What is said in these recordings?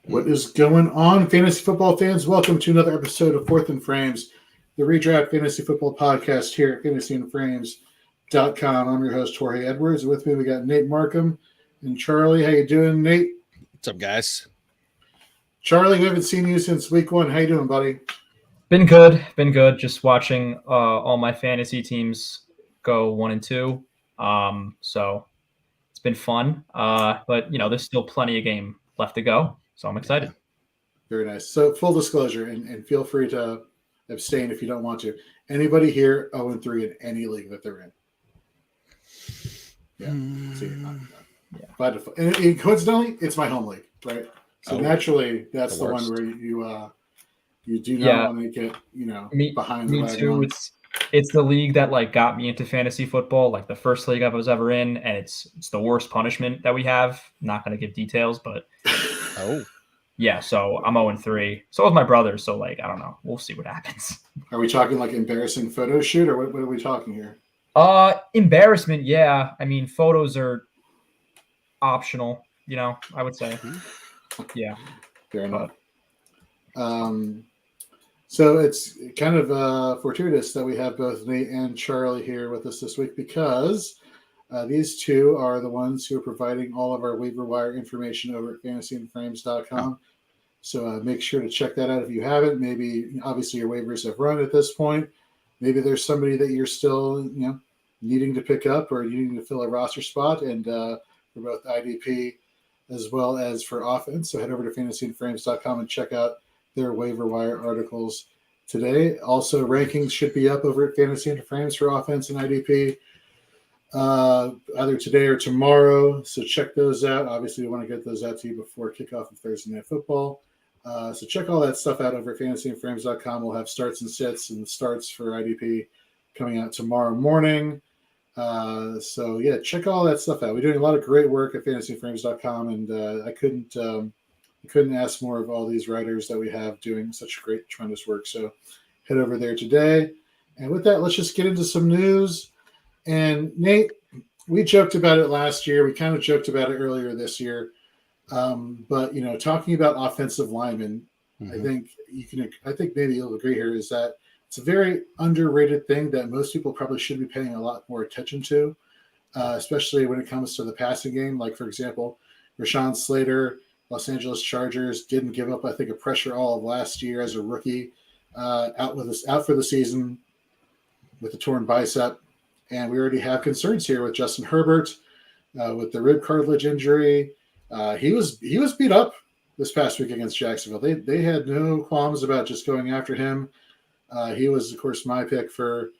What is going on, fantasy football fans? Welcome to another episode of Fourth and Frames, the redraft fantasy football podcast here at fantasyandframes.com. I'm your host, Jorge Edwards. With me, we got Nate Markham and Charlie. How you doing, Nate? What's up, guys? Charlie, we haven't seen you since week one. How you doing, buddy? Been good. Just watching all my fantasy teams go 1 and 2. So it's been fun. But there's still plenty of game left to go. So I'm excited. Very nice. So full disclosure, and feel free to abstain if you don't want to. Anybody here 0-3 in any league that they're in? Yeah. See, yeah. By default. And coincidentally, it's my home league, right? So naturally, that's the one where you do not want to get behind the wagon. Me too. It's the league that got me into fantasy football, the first league I was ever in, and it's the worst punishment that we have. I'm not going to give details, but yeah. So I'm 0-3. So is my brother. So I don't know. We'll see what happens. Are we talking embarrassing photo shoot, or what are we talking here? Embarrassment. Yeah. I mean, photos are optional. I would say. Yeah. Fair enough. So it's kind of fortuitous that we have both Nate and Charlie here with us this week because these two are the ones who are providing all of our waiver wire information over at fantasyandframes.com. So make sure to check that out if you haven't. Maybe, obviously, your waivers have run at this point. Maybe there's somebody that you're still, needing to pick up or needing to fill a roster spot, and for both IDP as well as for offense. So head over to fantasyandframes.com and check out their waiver wire articles today. Also, rankings should be up over at Fantasy and Frames for offense and IDP either today or tomorrow. So check those out. Obviously, we want to get those out to you before kickoff of Thursday Night Football. So check all that stuff out over at fantasyandframes.com. We'll have starts and sits and starts for IDP coming out tomorrow morning. So yeah, check all that stuff out. We're doing a lot of great work at fantasyandframes.com, and I couldn't ask more of all these writers that we have doing such great, tremendous work. So head over there today. And with that, let's just get into some news. And Nate, we joked about it last year. We kind of joked about it earlier this year. But talking about offensive linemen, I think maybe you'll agree here is that it's a very underrated thing that most people probably should be paying a lot more attention to, especially when it comes to the passing game. Like, for example, Rashawn Slater, Los Angeles Chargers, didn't give up, I think, a pressure all of last year as a rookie, out for the season with a torn bicep. And we already have concerns here with Justin Herbert with the rib cartilage injury. He was beat up this past week against Jacksonville. They had no qualms about just going after him. He was, of course, my pick for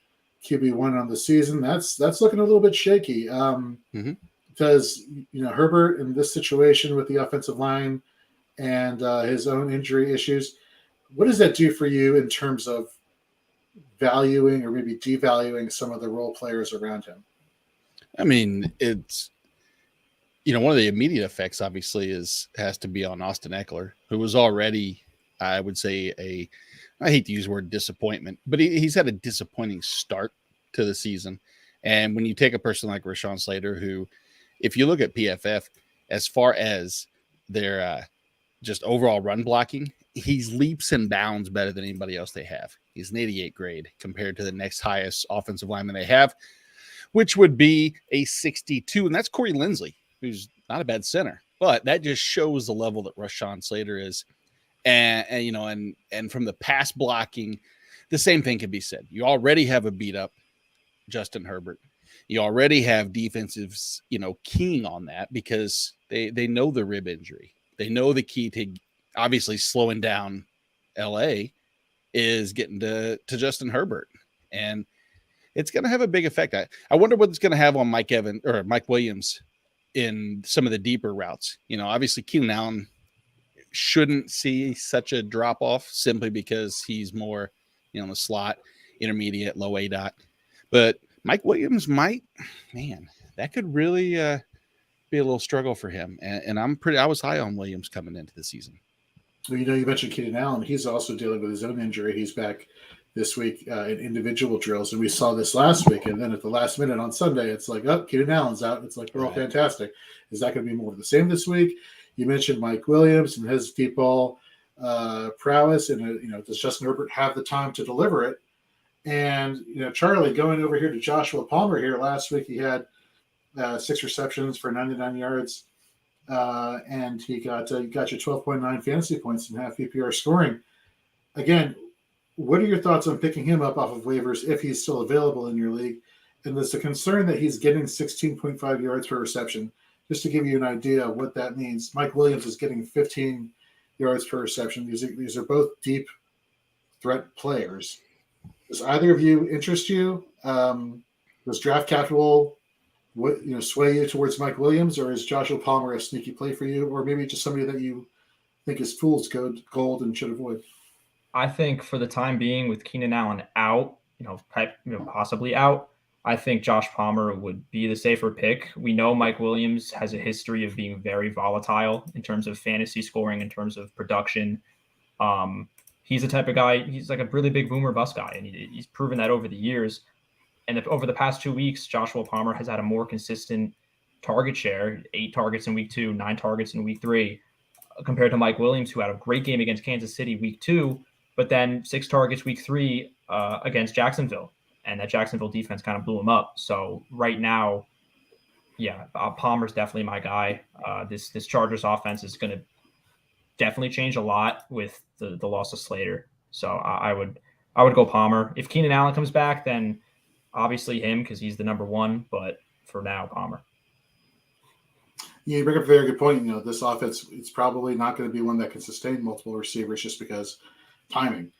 QB1 on the season. That's looking a little bit shaky. Because Herbert in this situation with the offensive line and his own injury issues, what does that do for you in terms of valuing or maybe devaluing some of the role players around him? I mean, it's one of the immediate effects obviously has to be on Austin Eckler, who was already, I would say, I hate to use the word disappointment, but he's had a disappointing start to the season. And when you take a person like Rashawn Slater, who, if you look at PFF, as far as their just overall run blocking, he's leaps and bounds better than anybody else they have. He's an 88 grade compared to the next highest offensive lineman they have, which would be a 62. And that's Corey Linsley, who's not a bad center. But that just shows the level that Rashawn Slater is. And from the pass blocking, the same thing can be said. You already have a beat up Justin Herbert. You already have defensives, keying on that because they know the rib injury. They know the key to obviously slowing down LA is getting to Justin Herbert. And it's going to have a big effect. I wonder what it's going to have on Mike Williams in some of the deeper routes. Obviously Keenan Allen shouldn't see such a drop off simply because he's more, in the slot, intermediate, low A dot. But Mike Williams that could really be a little struggle for him. And I was high on Williams coming into the season. Well, you mentioned Keenan Allen. He's also dealing with his own injury. He's back this week in individual drills, and we saw this last week. And then at the last minute on Sunday, it's like, oh, Keenan Allen's out. It's like, we're all fantastic. Is that going to be more of the same this week? You mentioned Mike Williams and his deep ball prowess, and does Justin Herbert have the time to deliver it? And Charlie, going over here to Joshua Palmer here last week, he had 6 receptions for 99 yards, and he got you 12.9 fantasy points and half PPR scoring. Again, what are your thoughts on picking him up off of waivers if he's still available in your league? And there's a concern that he's getting 16.5 yards per reception. Just to give you an idea of what that means, Mike Williams is getting 15 yards per reception. These are both deep threat players. Does either of you interest you? Does draft capital sway you towards Mike Williams, or is Joshua Palmer a sneaky play for you, or maybe just somebody that you think is fool's gold and should avoid? I think for the time being, with Keenan Allen out, possibly out, I think Josh Palmer would be the safer pick. We know Mike Williams has a history of being very volatile in terms of fantasy scoring, in terms of production. He's the type of guy, he's like a really big boomer bust guy, and he's proven that over the years. And over the past 2 weeks, Joshua Palmer has had a more consistent target share, 8 targets in week 2, 9 targets in week 3, compared to Mike Williams, who had a great game against Kansas City week 2, but then 6 targets week 3 against Jacksonville. And that Jacksonville defense kind of blew him up. So right now, Palmer's definitely my guy. This Chargers offense is going to definitely change a lot with the loss of Slater. So I would go Palmer. If Keenan Allen comes back, then obviously him, because he's the number 1. But for now, Palmer. Yeah, you bring up a very good point. This offense, it's probably not going to be one that can sustain multiple receivers just because timing.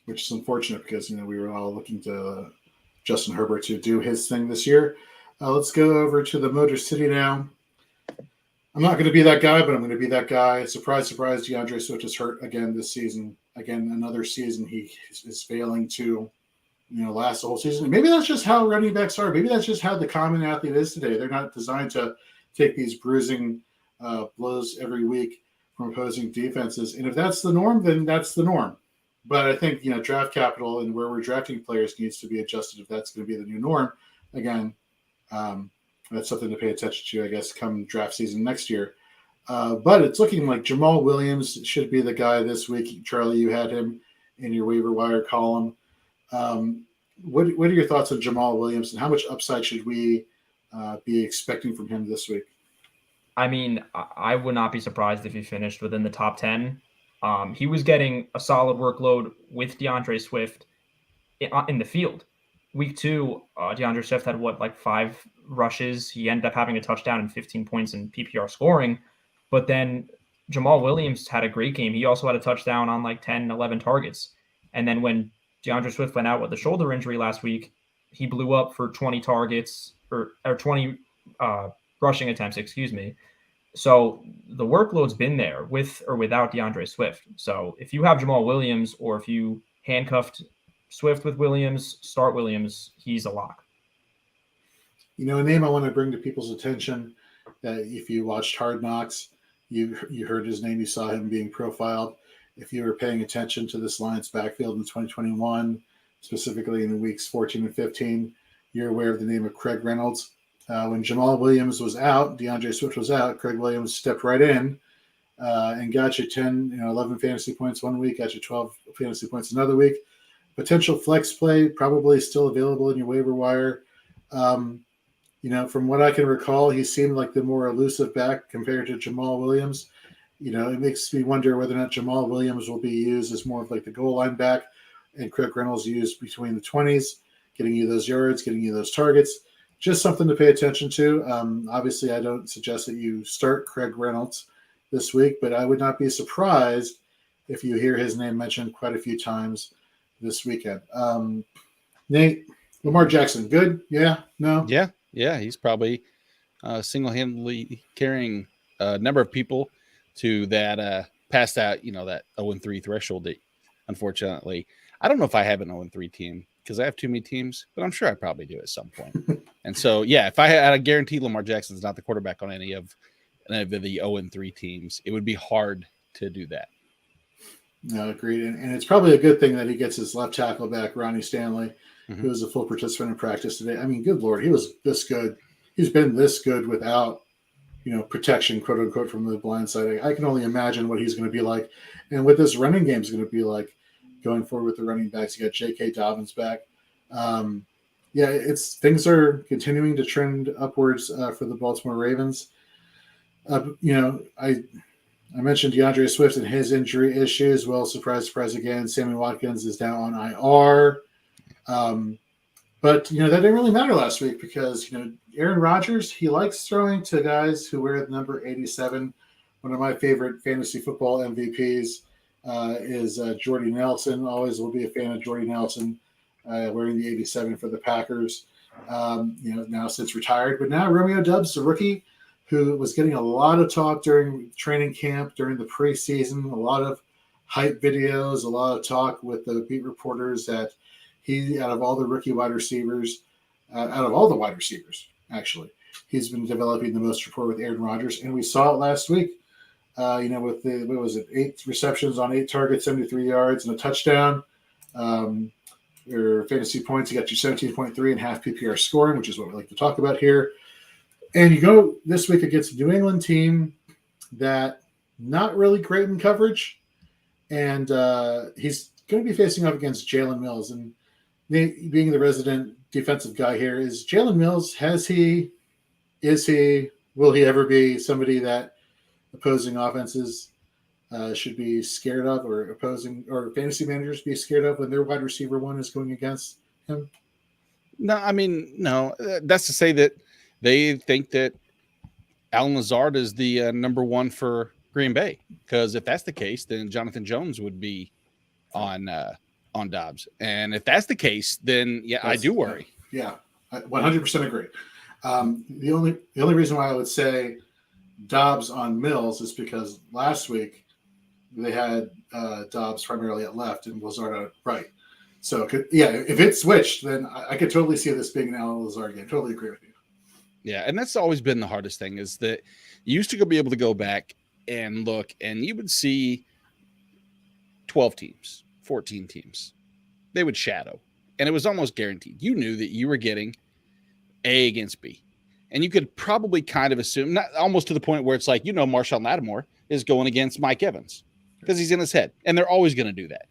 Which is unfortunate because, we were all looking to Justin Herbert to do his thing this year. Let's go over to the Motor City now. I'm not going to be that guy, but I'm going to be that guy. Surprise, surprise, DeAndre Swift is hurt again this season. Again, another season he is failing to, last the whole season. And maybe that's just how running backs are. Maybe that's just how the common athlete is today. They're not designed to take these bruising blows every week from opposing defenses. And if that's the norm, then that's the norm. But I think, draft capital and where we're drafting players needs to be adjusted if that's going to be the new norm. Again, that's something to pay attention to, I guess, come draft season next year. But it's looking like Jamal Williams should be the guy this week. Charlie, you had him in your waiver wire column. What are your thoughts on Jamal Williams, and how much upside should we be expecting from him this week? I mean, I would not be surprised if he finished within the top 10. He was getting a solid workload with DeAndre Swift in the field. Week 2, DeAndre Swift had 5 rushes. He ended up having a touchdown and 15 points in PPR scoring. But then Jamal Williams had a great game. He also had a touchdown on 10, 11 targets. And then when DeAndre Swift went out with a shoulder injury last week, he blew up for 20 targets or 20 rushing attempts, So the workload's been there with or without DeAndre Swift. So if you have Jamal Williams, or if you handcuffed Swift with Williams, start Williams, he's a lock. A name I want to bring to people's attention that if you watched Hard Knocks, you heard his name, you saw him being profiled. If you were paying attention to this Lions backfield in 2021, specifically in the weeks 14 and 15, you're aware of the name of Craig Reynolds. When Jamal Williams was out, DeAndre Swift was out, Craig Williams stepped right in and got you 10, 11 fantasy points one week, got you 12 fantasy points another week. Potential flex play, probably still available in your waiver wire. From what I can recall, he seemed like the more elusive back compared to Jamal Williams. It makes me wonder whether or not Jamal Williams will be used as more of the goal line back, and Craig Reynolds used between the 20s, getting you those yards, getting you those targets. Just something to pay attention to. Obviously, I don't suggest that you start Craig Reynolds this week, but I would not be surprised if you hear his name mentioned quite a few times this weekend. Nate, Lamar Jackson, good? Yeah? No? Yeah. He's probably single-handedly carrying a number of people to that past that, that 0-3 threshold. Unfortunately, I don't know if I have an 0-3 team because I have too many teams, but I'm sure I probably do at some point. And so, if I had a guarantee Lamar Jackson's not the quarterback on any of the 0-3 teams, it would be hard to do that. No, agreed. And it's probably a good thing that he gets his left tackle back, Ronnie Stanley, who was a full participant in practice today. I mean, good Lord, he was this good. He's been this good without protection, quote unquote, from the blind side. I can only imagine what he's going to be like, and what this running game is going to be like going forward with the running backs. You got J.K. Dobbins back. Things are continuing to trend upwards for the Baltimore Ravens. I mentioned DeAndre Swift and his injury issues. Well, surprise again. Sammy Watkins is now on IR. But that didn't really matter last week because, Aaron Rodgers, he likes throwing to guys who wear the number 87. One of my favorite fantasy football MVPs is Jordy Nelson. Always will be a fan of Jordy Nelson wearing the 87 for the Packers. Now since retired. But now Romeo Doubs, the rookie, who was getting a lot of talk during training camp, during the preseason, a lot of hype videos, a lot of talk with the beat reporters that he, out of all the wide receivers, actually, he's been developing the most rapport with Aaron Rodgers. And we saw it last week, with 8 receptions on 8 targets, 73 yards, and a touchdown. Your fantasy points, you got your 17.3 and half PPR scoring, which is what we like to talk about here. And you go this week against a New England team that not really great in coverage. And he's going to be facing up against Jalen Mills. And Nate, being the resident defensive guy here, is Jalen Mills, will he ever be somebody that opposing offenses should be scared of, or fantasy managers be scared of when their wide receiver one is going against him? No. That's to say that they think that Allen Lazard is the number one for Green Bay, because if that's the case, then Jonathan Jones would be on Dobbs, and if that's the case, then I do worry. Yeah, I 100% agree. The only reason why I would say Dobbs on Mills is because last week they had Dobbs primarily at left and Lazard at right. So if it switched, then I could totally see this being an Allen Lazard game. Totally agree with you. Yeah, and that's always been the hardest thing, is that you used to be able to go back and look, and you would see 12 teams, 14 teams. They would shadow, and it was almost guaranteed. You knew that you were getting A against B, and you could probably kind of assume, not almost to the point where it's like, Marshawn Lattimore is going against Mike Evans because he's in his head, and they're always going to do that.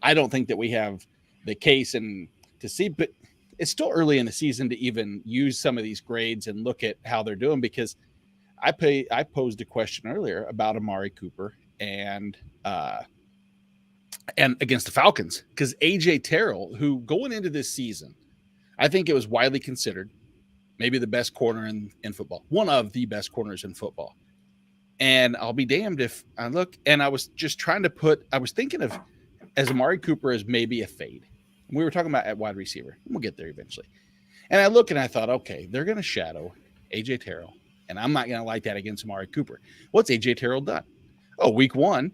I don't think that we have the case and to see, but it's still early in the season to even use some of these grades and look at how they're doing, because I posed a question earlier about Amari Cooper and against the Falcons, because AJ Terrell, who going into this season, I think it was widely considered maybe the best corner in football, one of the best corners in football. And I'll be damned if I look, and I was just I was thinking of as Amari Cooper as maybe a fade. We were talking about at wide receiver. We'll get there eventually. And I look and I thought, okay, they're going to shadow AJ Terrell, and I'm not going to like that against Amari Cooper. What's AJ Terrell done? Oh, week 1,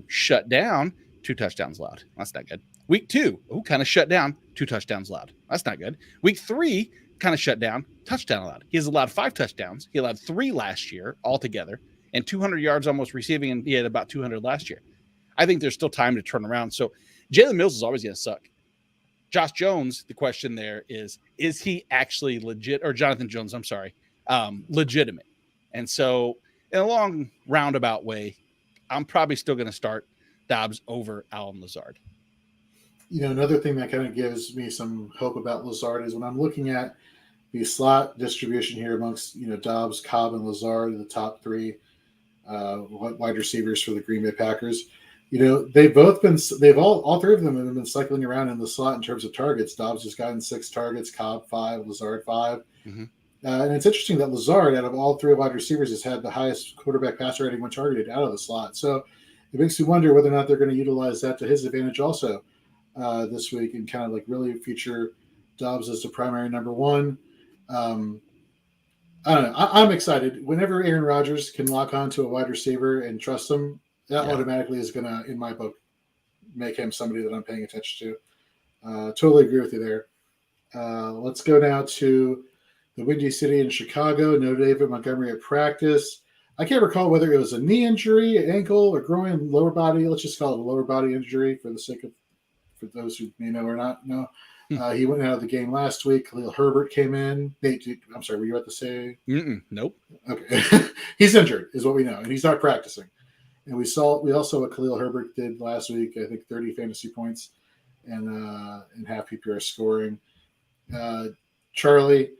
shut down, 2 touchdowns allowed. That's not good. Week 2, kind of shut down, 2 touchdowns allowed. That's not good. Week 3, kind of shut down, touchdown allowed. He has allowed 5 touchdowns. He allowed 3 last year altogether, and 200 yards almost receiving, and he had about 200 last year. I think there's still time to turn around. So Jalen Mills is always going to suck. Josh Jones, the question there is he actually legit, or Jonathan Jones, I'm sorry, legitimate? And so in a long roundabout way, I'm probably still going to start Dobbs over Allen Lazard. Another thing that kind of gives me some hope about Lazard is when I'm looking at the slot distribution here amongst, Dobbs, Cobb, and Lazard, the top 3 wide receivers for the Green Bay Packers. All 3 of them have been cycling around in the slot in terms of targets. Dobbs has gotten 6 targets, Cobb 5, Lazard 5. Mm-hmm. And it's interesting that Lazard, out of all 3 wide receivers, has had the highest quarterback passer rating when targeted out of the slot. So it makes me wonder whether or not they're going to utilize that to his advantage also this week, and kind of like really feature Dobbs as the primary number 1. I don't know. I'm excited. Whenever Aaron Rodgers can lock on to a wide receiver and trust him, that automatically is going to, in my book, make him somebody that I'm paying attention to. Totally agree with you there. Let's go now to the Windy City in Chicago. No David Montgomery at practice. I can't recall whether it was a knee injury, an ankle, or groin, lower body. Let's just call it a lower body injury for the sake of, for those who may know or not know. He went out of the game last week. Khalil Herbert came in. Nate, I'm sorry, were you about to say? Nope. Okay. He's injured, is what we know, and he's not practicing. And we also what Khalil Herbert did last week. I think 30 fantasy points and half PPR scoring. Charlie,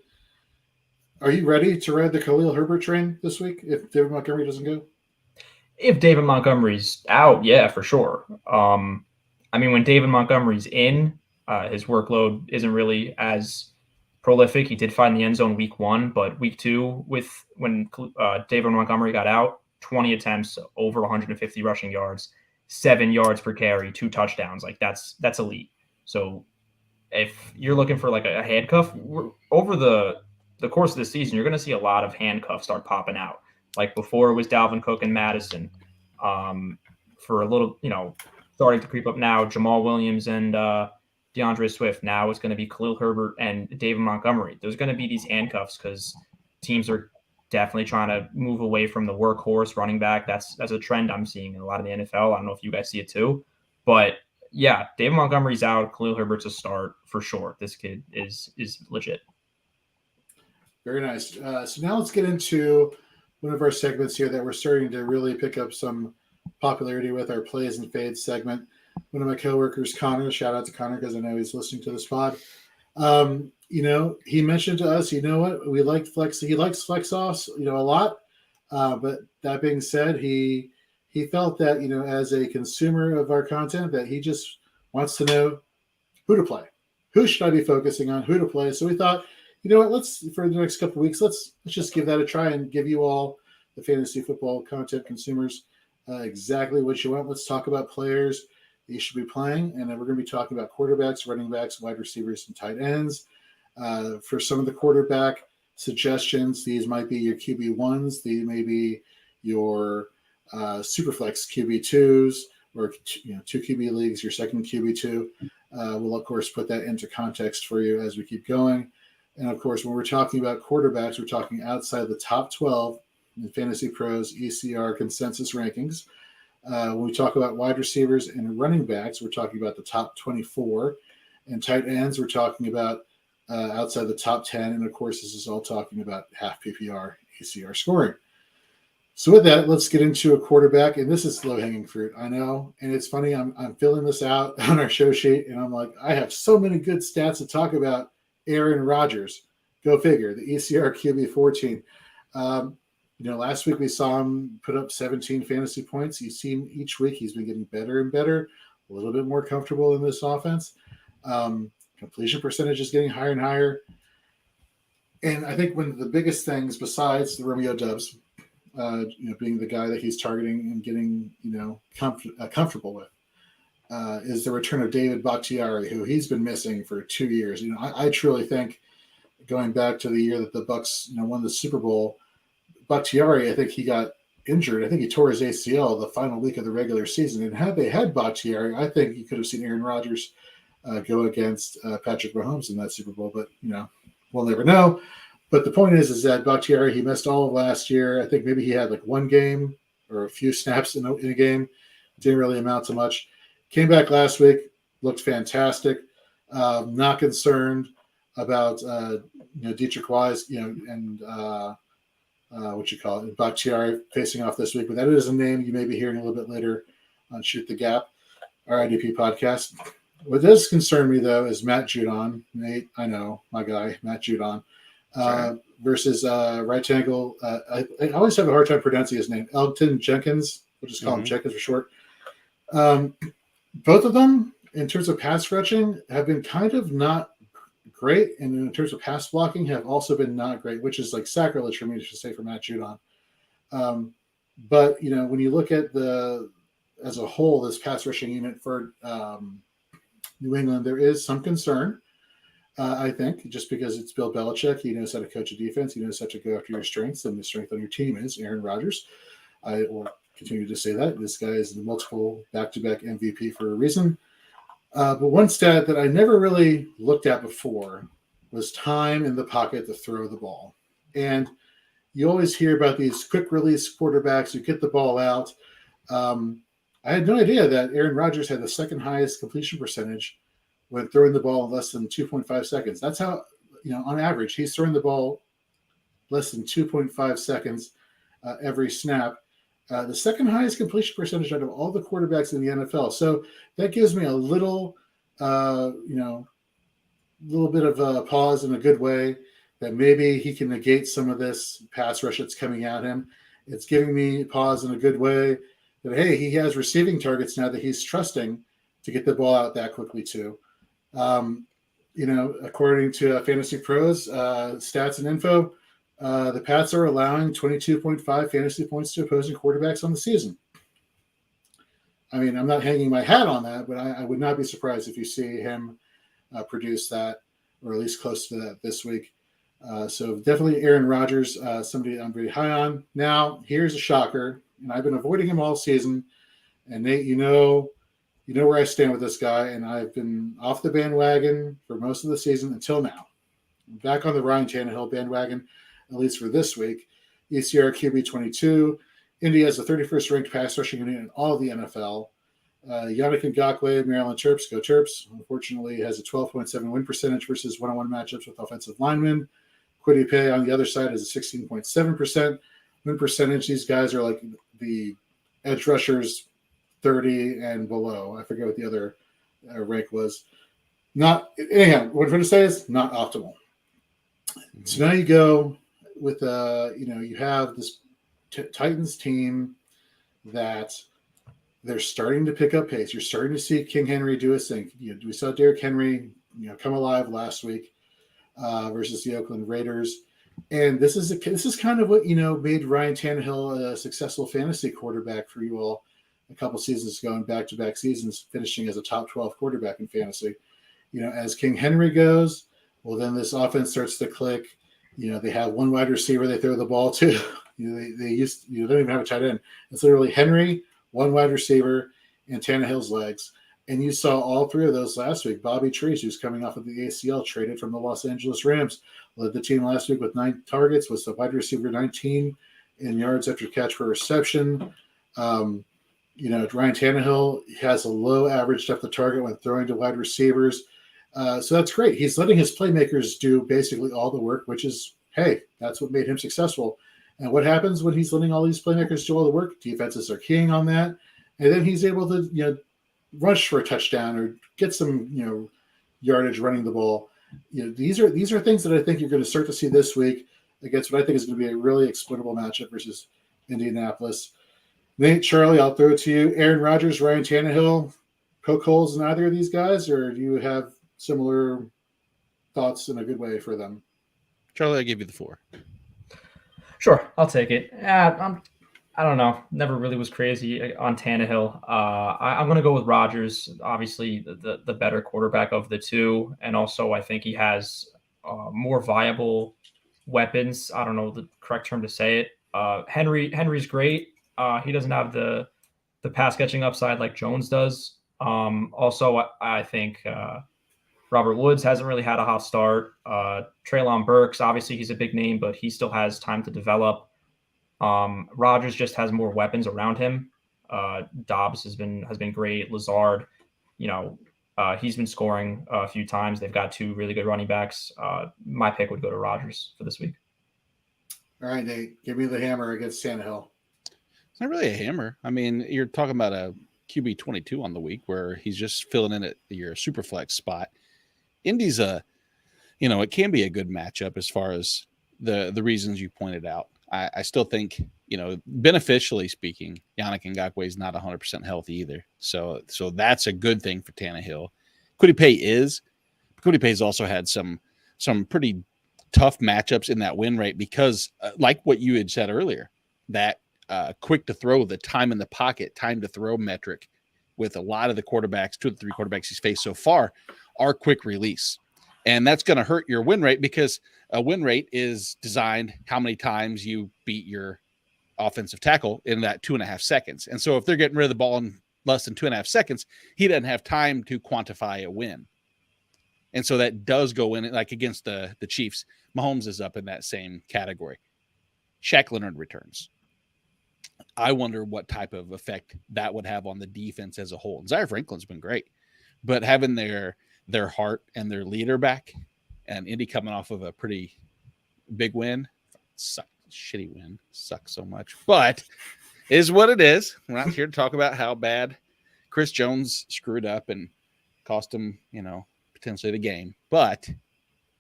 are you ready to ride the Khalil Herbert train this week if David Montgomery doesn't go? If David Montgomery's out, yeah, for sure. When David Montgomery's in, his workload isn't really as prolific. He did find the end zone week 1, but week 2, when David Montgomery got out, 20 attempts, over 150 rushing yards, 7 yards per carry, 2 touchdowns. Like that's elite. So if you're looking for like a handcuff over the course of the season, you're going to see a lot of handcuffs start popping out. Like before it was Dalvin Cook and Madison. For a little, starting to creep up now, Jamal Williams and DeAndre Swift. Now it's going to be Khalil Herbert and David Montgomery. There's going to be these handcuffs because teams are definitely trying to move away from the workhorse running back. That's a trend I'm seeing in a lot of the NFL. I don't know if you guys see it too, but yeah, David Montgomery's out. Khalil Herbert's a start for sure. This kid is legit. Very nice. So now let's get into one of our segments here that we're starting to really pick up some popularity with, our plays and fades segment. One of my coworkers, Connor, shout out to Connor because I know he's listening to this pod. He mentioned to us, what, we like flex. He likes flex sauce, a lot. But that being said, he felt that, as a consumer of our content, that he just wants to know who to play. Who should I be focusing on? Who to play? So we thought, let's, for the next couple of weeks, let's just give that a try and give you all, the fantasy football content consumers, exactly what you want. Let's talk about players that you should be playing. And then we're going to be talking about quarterbacks, running backs, wide receivers, and tight ends. For some of the quarterback suggestions, these might be your QB1s. These may be your Superflex QB2s, or 2 QB leagues, your second QB2. We'll, of course, put that into context for you as we keep going. And, of course, when we're talking about quarterbacks, we're talking outside the top 12 in Fantasy Pros ECR consensus rankings. When we talk about wide receivers and running backs, we're talking about the top 24. And tight ends, we're talking about outside the top 10. And, of course, this is all talking about half PPR ECR scoring. So with that, let's get into a quarterback. And this is low-hanging fruit, I know. And it's funny, I'm filling this out on our show sheet, and I'm like, I have so many good stats to talk about. Aaron Rodgers, go figure, the ECR QB 14. Last week we saw him put up 17 fantasy points. You've seen each week he's been getting better and better, a little bit more comfortable in this offense. Completion percentage is getting higher and higher. And I think one of the biggest things, besides the Romeo Dubs, being the guy that he's targeting and getting, comfortable with, is the return of David Bakhtiari, who he's been missing for 2 years. I truly think, going back to the year that the Bucs, won the Super Bowl, Bakhtiari, I think he got injured. I think he tore his ACL the final week of the regular season. And had they had Bakhtiari, I think you could have seen Aaron Rodgers go against Patrick Mahomes in that Super Bowl. But, we'll never know. But the point is that Bakhtiari, he missed all of last year. I think maybe he had like one game or a few snaps in a game. Didn't really amount to much. Came back last week, looked fantastic. Not concerned about Dietrich Wise, and Bakhtiari facing off this week. But that is a name you may be hearing a little bit later on Shoot the Gap, our IDP podcast. What does concern me though is Matt Judon. Nate, I know, my guy, Matt Judon, versus right tackle. I always have a hard time pronouncing his name. Elgton Jenkins. We'll just call him Jenkins for short. Both of them, in terms of pass rushing, have been kind of not great, and in terms of pass blocking, have also been not great, which is like sacrilege for me to say for Matt Judon. But when you look at as a whole, this pass rushing unit for New England, there is some concern. I think just because it's Bill Belichick, he knows how to coach a defense, he knows how to go after your strengths, and the strength on your team is Aaron Rodgers. I will continue to say that. This guy is the multiple back-to-back MVP for a reason. But one stat that I never really looked at before was time in the pocket to throw the ball. And you always hear about these quick-release quarterbacks who get the ball out. I had no idea that Aaron Rodgers had the second highest completion percentage when throwing the ball in less than 2.5 seconds. That's how, on average, he's throwing the ball less than 2.5 seconds every snap. The second highest completion percentage out of all the quarterbacks in the NFL. So that gives me a little, little bit of a pause in a good way that maybe he can negate some of this pass rush that's coming at him. It's giving me pause in a good way that, hey, he has receiving targets now that he's trusting to get the ball out that quickly too. According to Fantasy Pros stats and info, the Pats are allowing 22.5 fantasy points to opposing quarterbacks on the season. I mean, I'm not hanging my hat on that, but I would not be surprised if you see him produce that, or at least close to that this week. So definitely Aaron Rodgers, somebody I'm very high on. Now, here's a shocker, and I've been avoiding him all season. And Nate, you know where I stand with this guy, and I've been off the bandwagon for most of the season until now. I'm back on the Ryan Tannehill bandwagon, at least for this week. ECR QB 22. Indy has the 31st ranked pass rushing unit in all of the NFL. Yannick Ngakoue, Maryland Terps, go Terps. Unfortunately, has a 12.7 win percentage versus one-on-one matchups with offensive linemen. Kwity Paye on the other side has a 16.7% win percentage. These guys are like the edge rushers 30 and below. I forget what the other rank was. Not anyhow. What I'm trying to say is not optimal. So now you go with you have this Titans team that they're starting to pick up pace. You're starting to see King Henry do his thing. We saw Derrick Henry come alive last week versus the Oakland Raiders. And this is kind of what made Ryan Tannehill a successful fantasy quarterback for you all a couple seasons ago, and back-to-back seasons, finishing as a top 12 quarterback in fantasy. As King Henry goes, well, then this offense starts to click. They have one wide receiver they throw the ball to. They don't even have a tight end. It's literally Henry, one wide receiver, and Tannehill's legs. And you saw all three of those last week. Bobby Trees, who's coming off of the ACL, traded from the Los Angeles Rams, led the team last week with 9 targets, was the wide receiver 19 in yards after catch per reception. Ryan Tannehill has a low average depth of target when throwing to wide receivers. So that's great. He's letting his playmakers do basically all the work, which is, hey, that's what made him successful. And what happens when he's letting all these playmakers do all the work? Defenses are keying on that. And then he's able to, rush for a touchdown or get some, yardage running the ball. These are things that I think you're going to start to see this week against what I think is going to be a really exploitable matchup versus Indianapolis. Nate, Charlie, I'll throw it to you. Aaron Rodgers, Ryan Tannehill, poke holes in either of these guys, or do you have similar thoughts in a good way for them? Charlie, I give you the 4. Sure, I'll take it. I don't know. Never really was crazy on Tannehill. I'm going to go with Rodgers, obviously the better quarterback of the two. And also I think he has more viable weapons. I don't know the correct term to say it. Henry's great. He doesn't have the pass catching upside like Jones does. Also, I think Robert Woods hasn't really had a hot start. Treylon Burks, obviously he's a big name, but he still has time to develop. Rodgers just has more weapons around him. Dobbs has been great. Lazard, he's been scoring a few times. They've got 2 really good running backs. My pick would go to Rodgers for this week. All right, Nate, give me the hammer against Tannehill. It's not really a hammer. I mean, you're talking about a QB 22 on the week where he's just filling in at your super flex spot. Indy's it can be a good matchup as far as the reasons you pointed out. I still think, beneficially speaking, Yannick Ngakoue is not 100% healthy either. So that's a good thing for Tannehill. Kwity Paye's also had some pretty tough matchups in that win rate because, like what you had said earlier, that quick to throw, the time in the pocket, time to throw metric with a lot of the quarterbacks, 2 of the 3 quarterbacks he's faced so far, are quick release. And that's going to hurt your win rate because a win rate is designed how many times you beat your offensive tackle in that 2.5 seconds. And so if they're getting rid of the ball in less than 2.5 seconds, he doesn't have time to quantify a win. And so that does go in, like against the Chiefs. Mahomes is up in that same category. Shaq Leonard returns. I wonder what type of effect that would have on the defense as a whole. And Zaire Franklin's been great, but having their their heart and their leader back. And Indy coming off of a pretty big win. Shitty win. Sucks so much. But it is what it is. We're not here to talk about how bad Chris Jones screwed up and cost him, potentially the game. But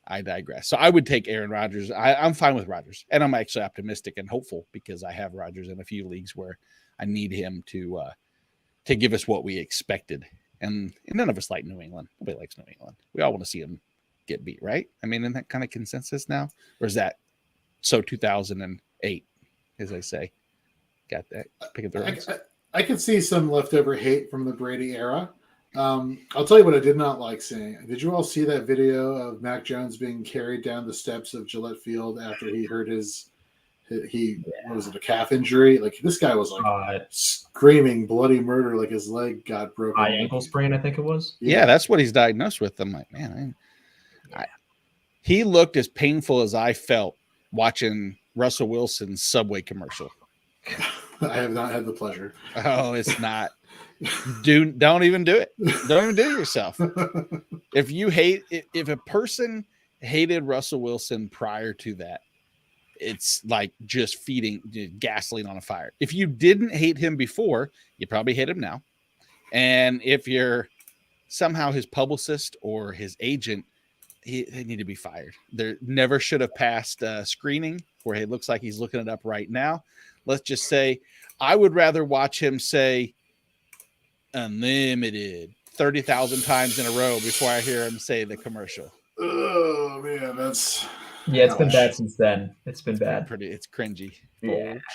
I digress. So I would take Aaron Rodgers. I'm fine with Rodgers. And I'm actually optimistic and hopeful because I have Rodgers in a few leagues where I need him to give us what we expected. And none of us like New England. Nobody likes New England. We all want to see him get beat, right? I mean, isn't that kind of consensus now? Or is that so 2008, as I say? Got that? Pick up the reins. I could see some leftover hate from the Brady era. I'll tell you what I did not like seeing. Did you all see that video of Mac Jones being carried down the steps of Gillette Field after he hurt what was it, a calf injury? Like, this guy was like screaming bloody murder, like his leg got broken. High ankle sprain, I think it was. Yeah, that's what he's diagnosed with. I'm like, man, he looked as painful as I felt watching Russell Wilson's Subway commercial. I have not had the pleasure. Oh, it's not. Don't even do it. Don't even do it yourself. If a person hated Russell Wilson prior to that, it's like just feeding gasoline on a fire. If you didn't hate him before, you probably hate him now. And if you're somehow his publicist or his agent, they need to be fired. They never should have passed screening where it looks like he's looking it up right now. Let's just say I would rather watch him say unlimited 30,000 times in a row before I hear him say the commercial. Oh man, that's it's been bad since then. It's been bad. It's cringy.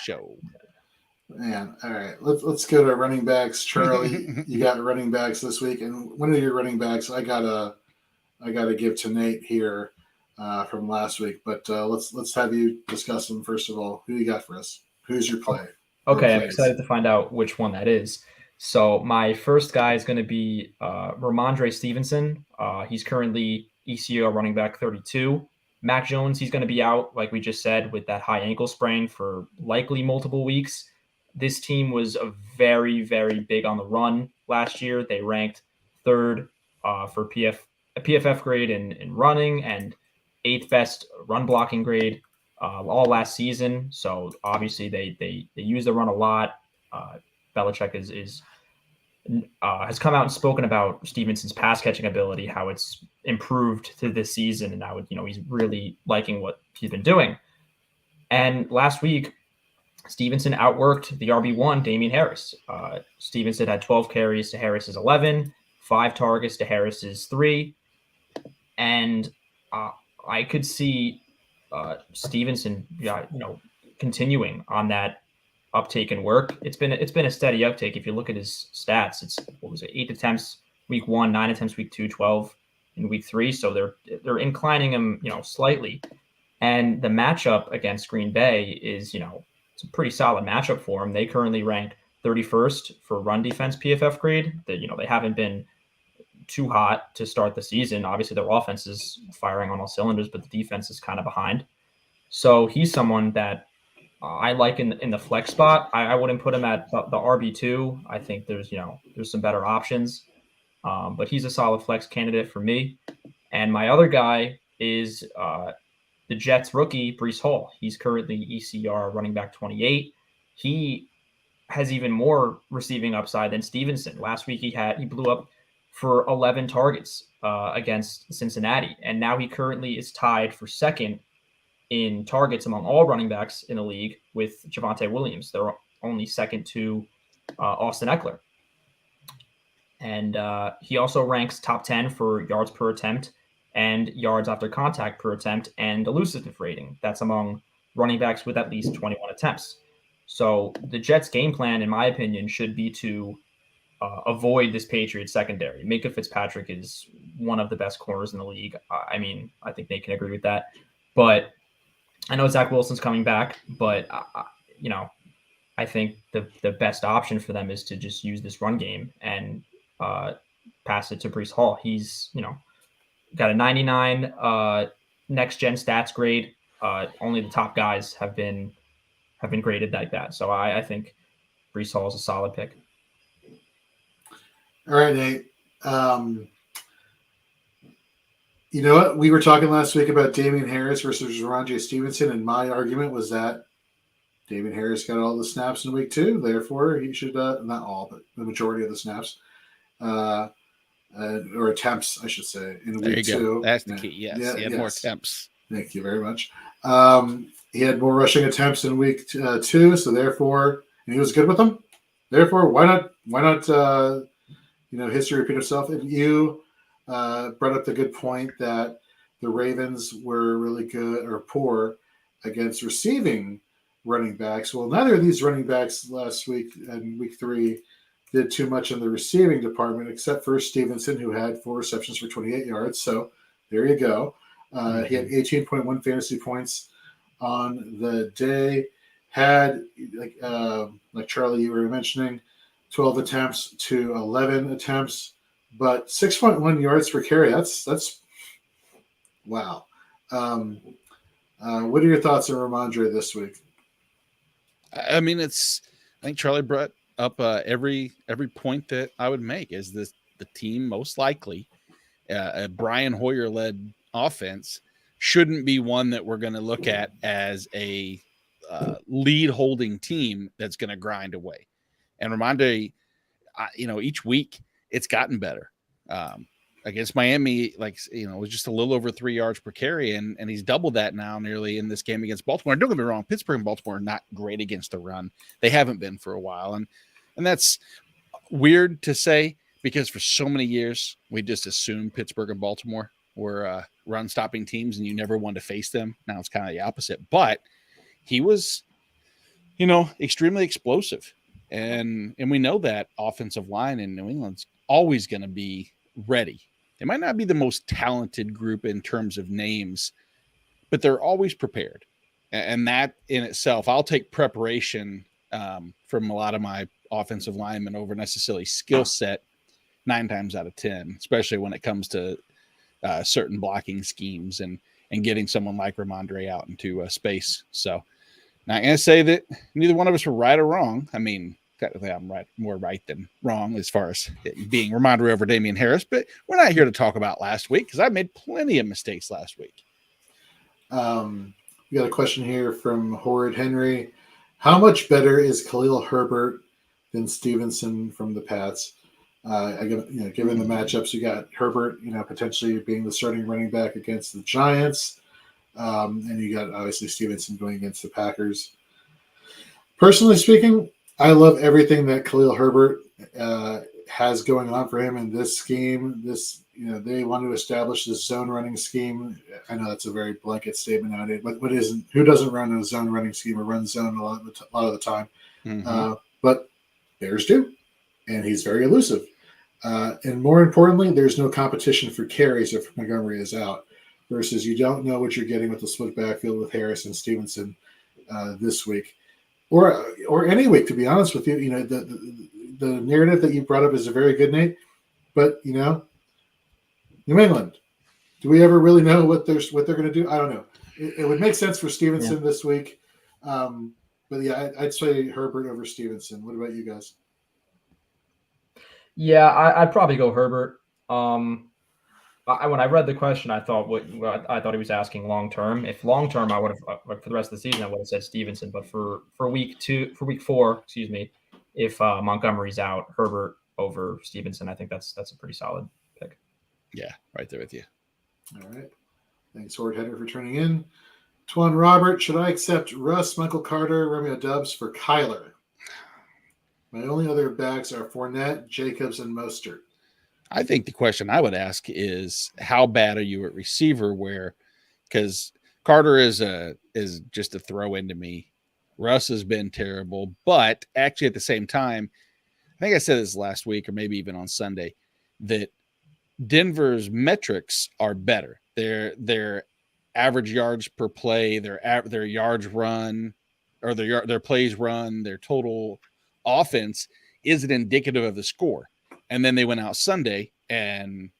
Show. Man, all right. Let's go to running backs. Charlie, you got running backs this week, and one of your running backs, I gotta give to Nate here from last week. But let's have you discuss them first of all. Who you got for us? Who's your play? Okay, I'm excited to find out which one that is. So my first guy is going to be Ramondre Stevenson. He's currently ECR running back 32. Mac Jones, he's going to be out, like we just said, with that high ankle sprain for likely multiple weeks. This team was very, very big on the run last year. They ranked third for PFF grade in running and eighth best run blocking grade all last season. So obviously they use the run a lot. Belichick has come out and spoken about Stevenson's pass catching ability, how it's improved through this season, and how he's really liking what he's been doing. And last week, Stevenson outworked the RB1, Damian Harris. Stevenson had 12 carries to Harris's 11, 5 targets to Harris's 3, and I could see Stevenson, continuing on that uptake and work. It's been a steady uptake. If you look at his stats, it's 8 attempts week 1, 9 attempts week 2, 12 in week 3. So they're inclining him, slightly. And the matchup against Green Bay is, it's a pretty solid matchup for him. They currently rank 31st for run defense PFF grade. They haven't been too hot to start the season. Obviously, their offense is firing on all cylinders, but the defense is kind of behind. So he's someone that I like in the flex spot. I wouldn't put him at the RB2. I think there's some better options, but he's a solid flex candidate for me. And my other guy is the Jets rookie, Reese Hall. He's currently ECR running back 28. He has even more receiving upside than Stevenson. Last week he blew up for 11 targets against Cincinnati, and now he currently is tied for second in targets among all running backs in the league with Javonte Williams. They're only second to Austin Eckler. And he also ranks top 10 for yards per attempt and yards after contact per attempt and elusiveness rating. That's among running backs with at least 21 attempts. So the Jets' game plan, in my opinion, should be to avoid this Patriots secondary. Minka Fitzpatrick is one of the best corners in the league. I think they can agree with that. But I know Zach Wilson's coming back, but I think the best option for them is to just use this run game and pass it to Breece Hall. He's got a 99 next gen stats grade. Only the top guys have been graded like that. So I think Breece Hall is a solid pick. All right, Nate. You know what? We were talking last week about Damian Harris versus Ramondre Stevenson, and my argument was that Damian Harris got all the snaps in week 2. Therefore, he should, not all, but the majority of the snaps, or attempts, I should say, in There week you 2. go. That's the key. Yes, he had more attempts. Thank you very much. He had more rushing attempts in week 2, so therefore, and he was good with them. Therefore, why not, history repeat itself? And you brought up the good point that the Ravens were really good or poor against receiving running backs. Well, neither of these running backs last week and week 3 did too much in the receiving department, except for Stevenson, who had 4 receptions for 28 yards. So there you go. He had 18.1 fantasy points on the day. Had, like Charlie, you were mentioning, 12 attempts to 11 attempts, but 6.1 yards per carry. That's wow. What are your thoughts on Ramondre this week? I mean, I think Charlie brought up every point that I would make. Is the team most likely a Brian Hoyer led offense shouldn't be one that we're going to look at as a lead holding team that's going to grind away. And Ramondre, each week it's gotten better. Against Miami, it was just a little over 3 yards per carry, and he's doubled that now nearly in this game against Baltimore. Don't get me wrong, Pittsburgh and Baltimore are not great against the run. They haven't been for a while, and that's weird to say because for so many years we just assumed Pittsburgh and Baltimore were run-stopping teams, and you never wanted to face them. Now it's kind of the opposite, but he was, extremely explosive, and we know that offensive line in New England's always going to be ready. They might not be the most talented group in terms of names, but they're always prepared. And that in itself, I'll take preparation from a lot of my offensive linemen over necessarily skill set 9 times out of 10, especially when it comes to certain blocking schemes and getting someone like Ramondre out into space. So not going to say that neither one of us were right or wrong. I mean, technically I'm more right than wrong as far as being Ramondre over Damian Harris, but we're not here to talk about last week because I made plenty of mistakes last week. We got a question here from Horrid Henry. How much better is Khalil Herbert than Stevenson from the Pats? Given the matchups, you got Herbert, potentially being the starting running back against the Giants, and you got obviously Stevenson going against the Packers. Personally speaking, I love everything that Khalil Herbert has going on for him in this scheme. They want to establish this zone running scheme. I know that's a very blanket statement nowadays, but who doesn't run a zone running scheme or run zone a lot of the time? Mm-hmm. But Bears do, and he's very elusive. And more importantly, there's no competition for carries if Montgomery is out, versus you don't know what you're getting with the split backfield with Harris and Stevenson this week. Or any week, to be honest with you, the narrative that you brought up is a very good, Nate. But New England, do we ever really know what they're going to do? I don't know. It would make sense for Stevenson this week, but yeah, I'd say Herbert over Stevenson. What about you guys? Yeah, I'd probably go Herbert. When I read the question, I thought I thought he was asking long term. If long term, I would have for the rest of the season, I would have said Stevenson. But for week 4, if Montgomery's out, Herbert over Stevenson, I think that's a pretty solid pick. Yeah, right there with you. All right, thanks, Horde Header, for turning in. Twan Robert, should I accept Russ, Michael Carter, Romeo Dubs for Kyler? My only other backs are Fournette, Jacobs, and Mostert. I think the question I would ask is how bad are you at receiver? Because Carter is just a throw into me. Russ has been terrible, but actually at the same time, I think I said this last week or maybe even on Sunday that Denver's metrics are better. Their average yards per play, their yards run, or their plays run, their total offense isn't indicative of the score. And then they went out Sunday and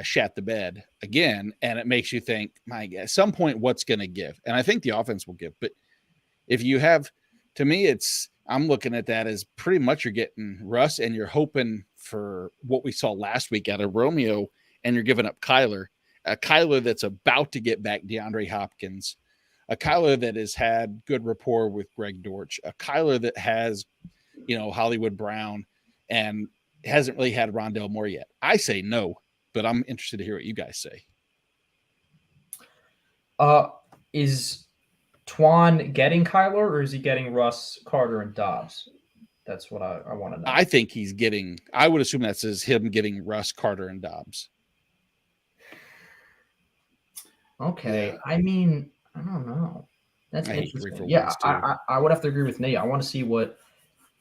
shat the bed again. And it makes you think, at some point, what's going to give? And I think the offense will give. But if you have, to me, I'm looking at that as pretty much you're getting Russ and you're hoping for what we saw last week out of Romeo and you're giving up Kyler. a Kyler that's about to get back DeAndre Hopkins, a Kyler that has had good rapport with Greg Dortch, a Kyler that has, Hollywood Brown and hasn't really had Rondale Moore yet. I say no, but I'm interested to hear what you guys say. Is Twan getting Kyler, or is he getting Russ, Carter, and Dobbs? That's what I want to know. I think he's getting, I would assume that says him getting Russ, Carter, and Dobbs. Okay. Yeah. I mean, I don't know. That's interesting. Yeah, I would have to agree with Nate. I want to see what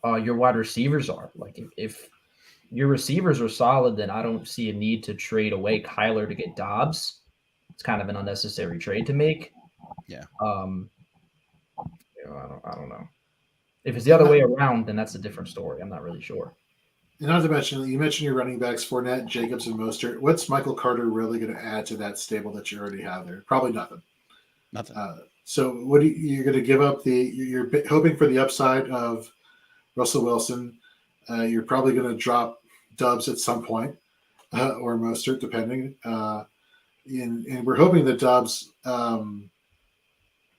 your wide receivers are. Like, if your receivers are solid, then I don't see a need to trade away Kyler to get Dobbs. It's kind of an unnecessary trade to make. Yeah. I don't know. If it's the other way around, then that's a different story. I'm not really sure. And not to mention, you mentioned your running backs, Fournette, Jacobs, and Mostert. What's Michael Carter really going to add to that stable that you already have there? Probably nothing. Nothing. So what you're going to give up you're hoping for the upside of Russell Wilson. You're probably going to drop Doubs at some point, or Mostert, depending. And we're hoping that Doubs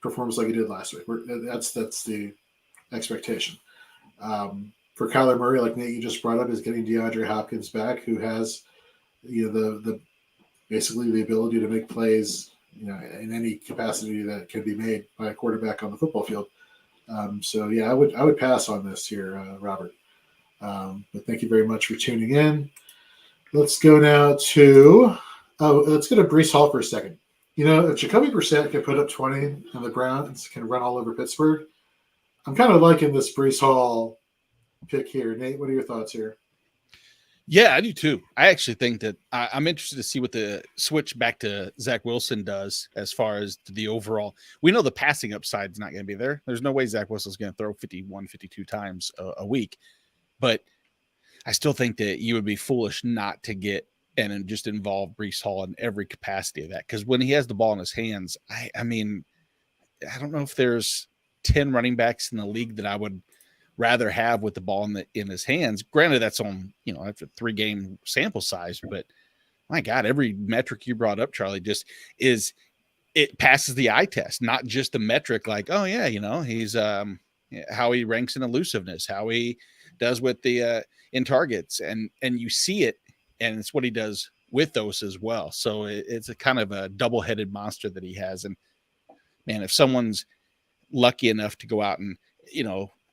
performs like he did last week. That's the expectation. For Kyler Murray, like Nate, you just brought up, is getting DeAndre Hopkins back, who has, the basically the ability to make plays, in any capacity that can be made by a quarterback on the football field. So yeah, I would pass on this here, Robert. But thank you very much for tuning in. Let's go now to let's go to Reese Hall for a second. If Jacoby Brissett can put up 20 and the Browns can run all over Pittsburgh, I'm kind of liking this Reese Hall pick here. Nate, what are your thoughts here? Yeah, I do too. I actually think that I'm interested to see what the switch back to Zach Wilson does as far as the overall. We know the passing upside is not going to be there. There's no way Zach Wilson's going to throw 51, 52 times a week. But I still think that you would be foolish not to get and just involve Reese Hall in every capacity of that. Because when he has the ball in his hands, I mean, I don't know if there's 10 running backs in the league that I would rather have with the ball in his hands. Granted, that's on, after 3-game sample size, but my God, every metric you brought up, Charlie, just it passes the eye test, not just the metric like, oh yeah, he's how he ranks in elusiveness, how he does with the in targets, and you see it, and it's what he does with those as well. So it's a kind of a double-headed monster that he has. And man, if someone's lucky enough to go out and,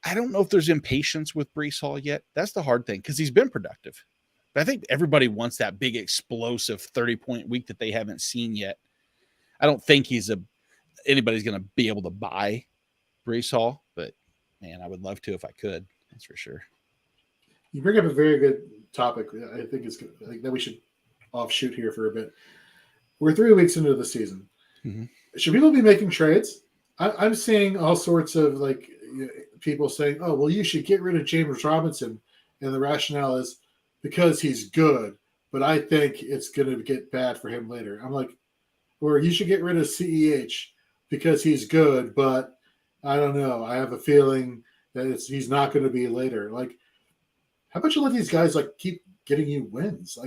I don't know if there's impatience with Reese Hall yet. That's the hard thing, because he's been productive. But I think everybody wants that big explosive 30-point week that they haven't seen yet. I don't think anybody's going to be able to buy Reese Hall, but man, I would love to if I could. That's for sure. You bring up a very good topic. I think that we should offshoot here for a bit. We're 3 weeks into the season. Mm-hmm. Should people be making trades? I'm seeing all sorts of people saying, "Oh, well, you should get rid of James Robinson," and the rationale is because he's good, but I think it's going to get bad for him later. I'm like, or you should get rid of CEH because he's good, but I don't know. I have a feeling that he's not going to be later. Like, how about you let these guys keep getting you wins?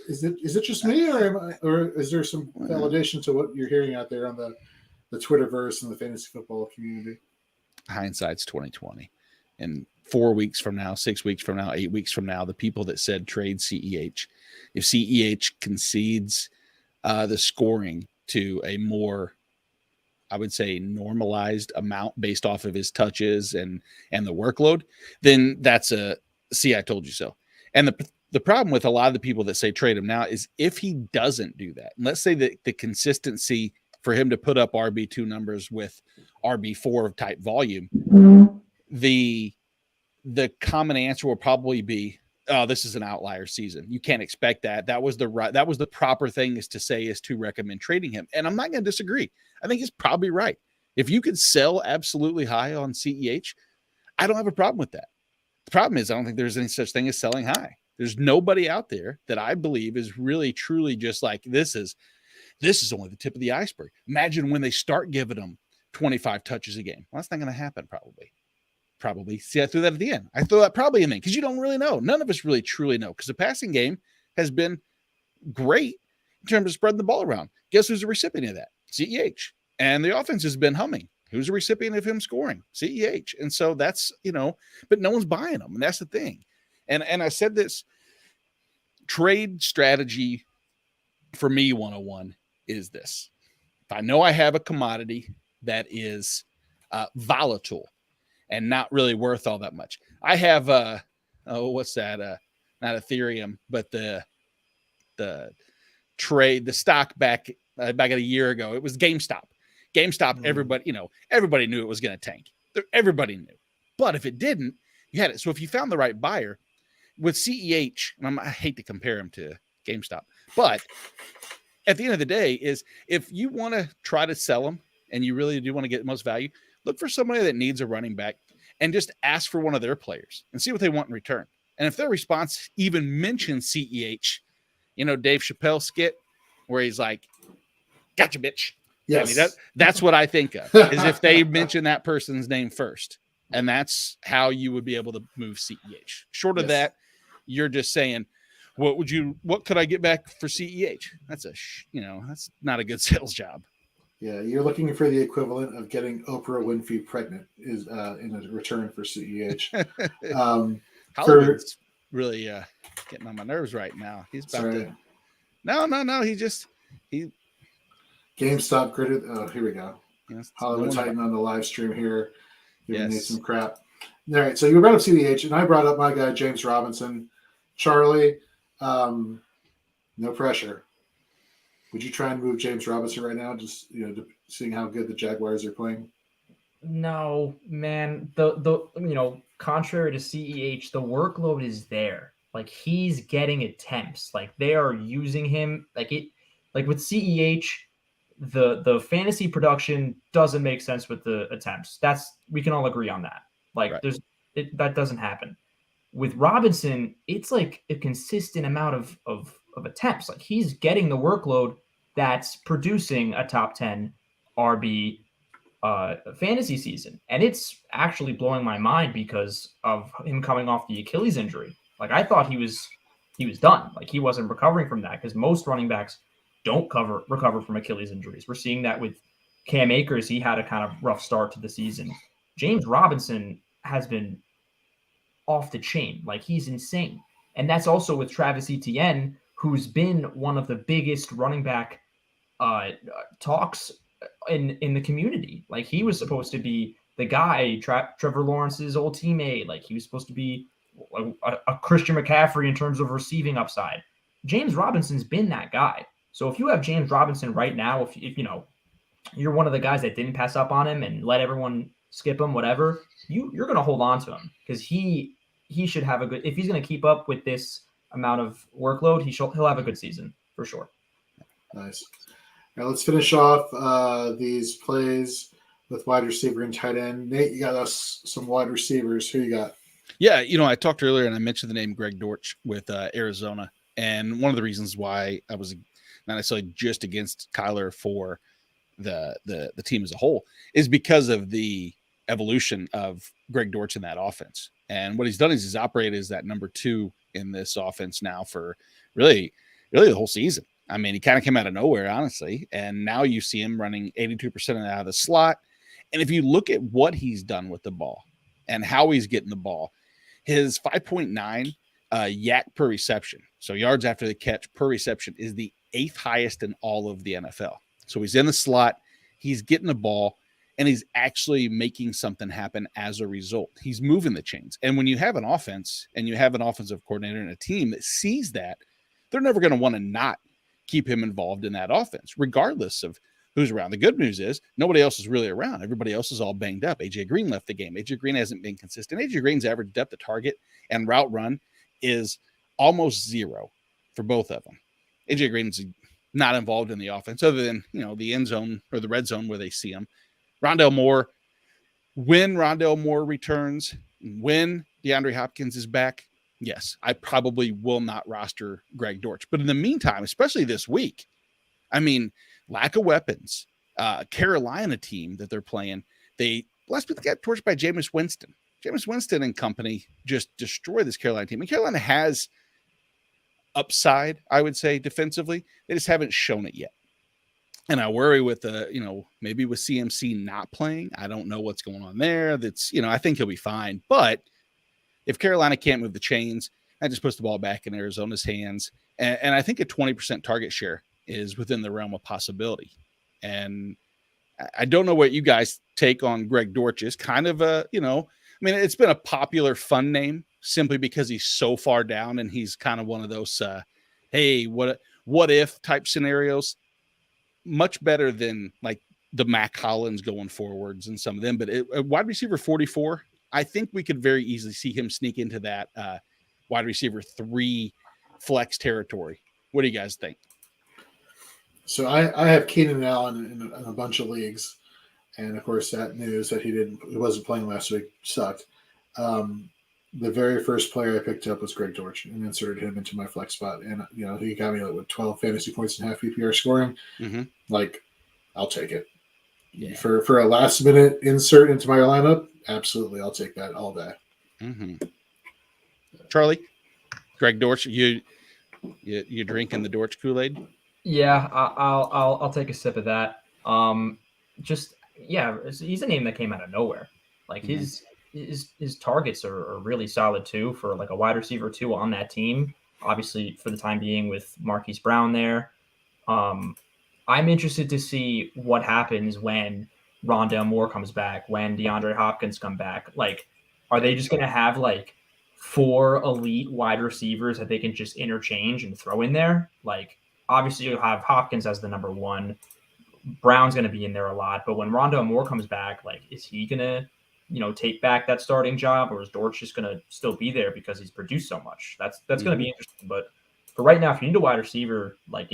Is it just me, or is there some validation to what you're hearing out there on the Twitterverse and the fantasy football community? Hindsight's 2020, and 4 weeks from now, 6 weeks from now, 8 weeks from now, the people that said trade CEH, if CEH concedes the scoring to a more, I would say, normalized amount based off of his touches and the workload, then that's I told you so. And the problem with a lot of the people that say trade him now is if he doesn't do that, and let's say that the consistency for him to put up RB2 numbers with RB4 type volume, the common answer will probably be, oh, this is an outlier season. You can't expect that. That was the proper thing to recommend trading him. And I'm not going to disagree. I think he's probably right. If you could sell absolutely high on CEH, I don't have a problem with that. The problem is I don't think there's any such thing as selling high. There's nobody out there that I believe is really, truly just like, this is only the tip of the iceberg. Imagine when they start giving them 25 touches a game. Well, that's not going to happen probably. See, I threw that at the end. I threw that probably in there because you don't really know. None of us really truly know, because the passing game has been great. in terms of spreading the ball around. Guess who's a recipient of that? CEH. And the offense has been humming. Who's a recipient of him scoring? CEH. And so that's, but no one's buying them. And that's the thing. And I said this, trade strategy for me 101 is this. If I know I have a commodity that is volatile and not really worth all that much. I have what's that? Not Ethereum, but the trade, the stock back a year ago. It was GameStop. Everybody knew it was going to tank. Everybody knew. But if it didn't, you had it. So if you found the right buyer with CEH, and I hate to compare him to GameStop, but at the end of the day is if you want to try to sell them and you really do want to get the most value, look for somebody that needs a running back and just ask for one of their players and see what they want in return. And if their response even mentions CEH, Dave Chappelle skit where he's like, gotcha, bitch. Yes. I mean, that's what I think of is if they mention that person's name first. And that's how you would be able to move CEH. Short of that, you're just saying, what could I get back for CEH? That's that's not a good sales job. Yeah, you're looking for the equivalent of getting Oprah Winfrey pregnant is in a return for CEH. Hollywood's really getting on my nerves right now. He's about to. No. He GameStop gritted. Oh, here we go. Yes, Hollywood Titan on the live stream here. Giving me some crap. All right, so you brought up CEH, and I brought up my guy James Robinson. Charlie, no pressure. Would you try and move James Robinson right now? Just seeing how good the Jaguars are playing. No, man. The contrary to CEH, the workload is there. Like he's getting attempts. Like they are using him. Like with CEH, the fantasy production doesn't make sense with the attempts. We can all agree on that. Like right. That doesn't happen. With Robinson, it's like a consistent amount of attempts. Like he's getting the workload that's producing a top 10 RB fantasy season. And it's actually blowing my mind because of him coming off the Achilles injury. Like I thought he was done. Like he wasn't recovering from that because most running backs don't recover from Achilles injuries. We're seeing that with Cam Akers. He had a kind of rough start to the season. James Robinson has been off the chain. Like he's insane. And that's also with Travis Etienne, who's been one of the biggest running back talks in the community. Like he was supposed to be the guy, Trevor Lawrence's old teammate. Like he was supposed to be a Christian McCaffrey in terms of receiving upside. James Robinson's been that guy. So if you have James Robinson right now, if you're one of the guys that didn't pass up on him and let everyone skip him, whatever, you're going to hold on to him because he should have a good. If he's going to keep up with this amount of workload, he'll have a good season for sure. Nice. Now let's finish off these plays with wide receiver and tight end. Nate, you got us some wide receivers. Who you got? Yeah, I talked earlier and I mentioned the name Greg Dortch with Arizona, and one of the reasons why I was not necessarily just against Kyler for the team as a whole is because of the evolution of Greg Dortch in that offense. And what he's done is he's operated as that number 2 in this offense now for really the whole season. I mean, he kind of came out of nowhere, honestly. And now you see him running 82% out of the slot. And if you look at what he's done with the ball and how he's getting the ball, his 5.9 yak per reception, so yards after the catch per reception, is the 8th highest in all of the NFL. So he's in the slot, he's getting the ball, and he's actually making something happen as a result. He's moving the chains. And when you have an offense and you have an offensive coordinator and a team that sees that, they're never going to want to not keep him involved in that offense, regardless of who's around. The good news is nobody else is really around. Everybody else is all banged up. AJ Green left the game. AJ Green hasn't been consistent. AJ Green's average depth of target and route run is almost 0 for both of them. AJ Green's not involved in the offense other than, the end zone or the red zone where they see him. Rondale Moore, when Rondale Moore returns, when DeAndre Hopkins is back, yes, I probably will not roster Greg Dortch. But in the meantime, especially this week, I mean, lack of weapons. Carolina team that they're playing, last week they got torched by Jameis Winston. Jameis Winston and company just destroyed this Carolina team. And Carolina has upside, I would say, defensively. They just haven't shown it yet. And I worry with maybe with CMC not playing. I don't know what's going on there. I think he'll be fine. But if Carolina can't move the chains, that just puts the ball back in Arizona's hands. And I think a 20% target share is within the realm of possibility. And I don't know what you guys take on Greg Dortch. Is kind of it's been a popular fun name simply because he's so far down and he's kind of one of those, hey, what if type scenarios. Much better than like the Mac Hollins going forwards and some of them. But wide receiver 44, I think we could very easily see him sneak into that wide receiver 3 flex territory. What do you guys think? So I have Keenan Allen in a bunch of leagues, and of course that news that he wasn't playing last week sucked. The very first player I picked up was Greg Dortch and inserted him into my flex spot, and he got me with 12 fantasy points and half PPR scoring. Mm-hmm. Like, I'll take it. Yeah. For a last minute insert into my lineup, absolutely, I'll take that all day. Mm-hmm. Charlie, Greg Dortch, you drinking the Dortch Kool-Aid? Yeah, I'll take a sip of that. He's a name that came out of nowhere. Like his targets are really solid too for like a wide receiver 2 on that team. Obviously, for the time being with Marquise Brown there. I'm interested to see what happens when Rondale Moore comes back, when DeAndre Hopkins come back. Like, are they just going to have like 4 elite wide receivers that they can just interchange and throw in there? Like, obviously you'll have Hopkins as the number 1. Brown's going to be in there a lot, but when Rondale Moore comes back, like, is he going to, take back that starting job, or is Dortch just going to still be there because he's produced so much? That's going to be interesting. But for right now, if you need a wide receiver, like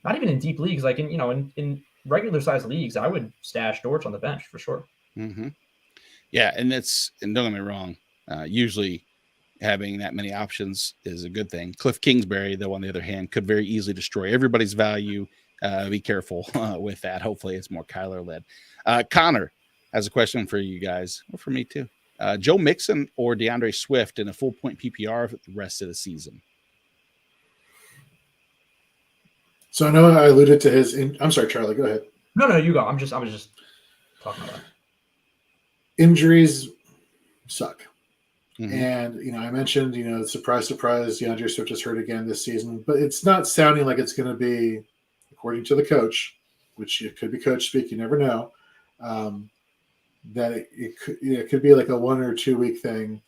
not even in deep leagues, like in regular size leagues, I would stash Dortch on the bench for sure. Mm-hmm. Yeah, and don't get me wrong. Usually having that many options is a good thing. Cliff Kingsbury, though, on the other hand, could very easily destroy everybody's value. Be careful with that. Hopefully it's more Kyler led. Connor has a question for you guys, or for me too. Joe Mixon or DeAndre Swift in a full point PPR for the rest of the season? So I know I alluded to his. I'm sorry, Charlie. Go ahead. No, you go. I was just talking about that. Injuries suck, Mm-hmm. and I mentioned surprise, DeAndre Swift is hurt again this season, but it's not sounding like it's going to be, according to the coach, which it could be coach speak. You never know. That it could be like a 1 or 2 week thing.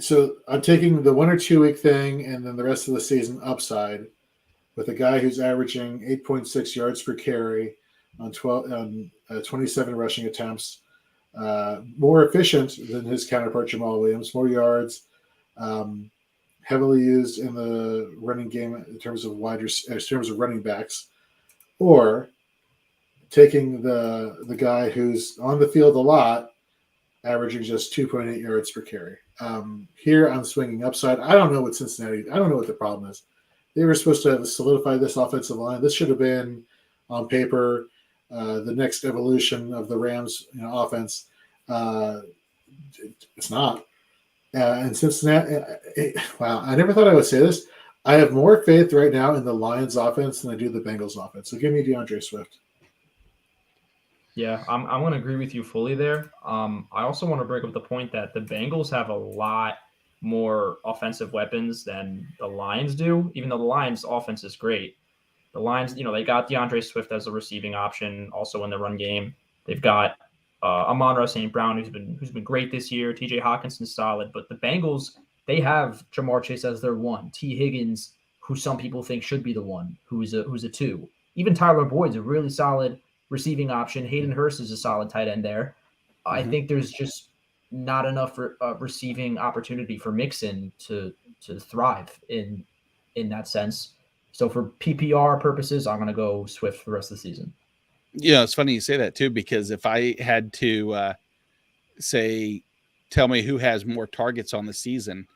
So I'm taking the 1 or 2 week thing, and then the rest of the season upside, with a guy who's averaging 8.6 yards per carry on 27 rushing attempts, more efficient than his counterpart Jamal Williams, more yards, heavily used in the running game in terms of running backs, or taking the guy who's on the field a lot, averaging just 2.8 yards per carry. Here I'm swinging upside. I don't know what the problem is. They were supposed to have solidified this offensive line. This should have been, on paper, the next evolution of the Rams offense. It's not. And Cincinnati, wow, I never thought I would say this. I have more faith right now in the Lions offense than I do the Bengals offense. So give me DeAndre Swift. Yeah, I'm going to agree with you fully there. I also want to bring up the point that the Bengals have a lot more offensive weapons than the Lions do, even though the Lions' offense is great. The Lions, they got DeAndre Swift as a receiving option, also in the run game. They've got Amon-Ra St. Brown, who's been great this year. TJ Hawkinson's solid, but the Bengals, they have Jamar Chase as their 1. T. Higgins, who some people think should be the 1, who's a 2. Even Tyler Boyd's a really solid receiving option. Hayden Hurst is a solid tight end there. Mm-hmm. I think there's just not enough receiving opportunity for Mixon to thrive in that sense. So for PPR purposes, I'm going to go Swift for the rest of the season. Yeah, it's funny you say that too, because if I had to tell me who has more targets on the season,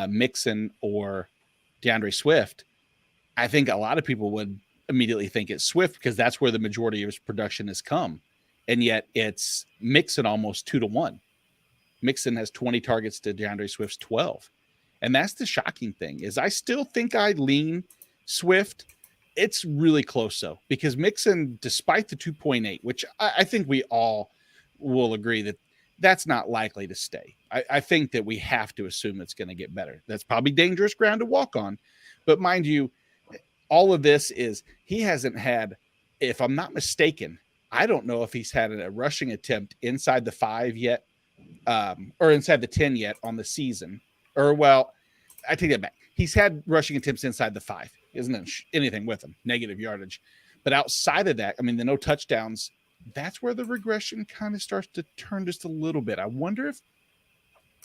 Mixon or DeAndre Swift, I think a lot of people would immediately think it's Swift because that's where the majority of his production has come. And yet it's Mixon almost 2-1. Mixon has 20 targets to DeAndre Swift's 12. And that's the shocking thing is I still think I lean Swift. It's really close though, because Mixon, despite the 2.8, which I think we all will agree that that's not likely to stay. I think that we have to assume it's going to get better. That's probably dangerous ground to walk on. But mind you, all of this is he hasn't had, if I'm not mistaken, I don't know if he's had a rushing attempt inside the 5 yet, or inside the 10 yet on the season. Or, well, I take that back. He's had rushing attempts inside the 5. Isn't anything with him, negative yardage. But outside of that, I mean, the no touchdowns, that's where the regression kind of starts to turn just a little bit. I wonder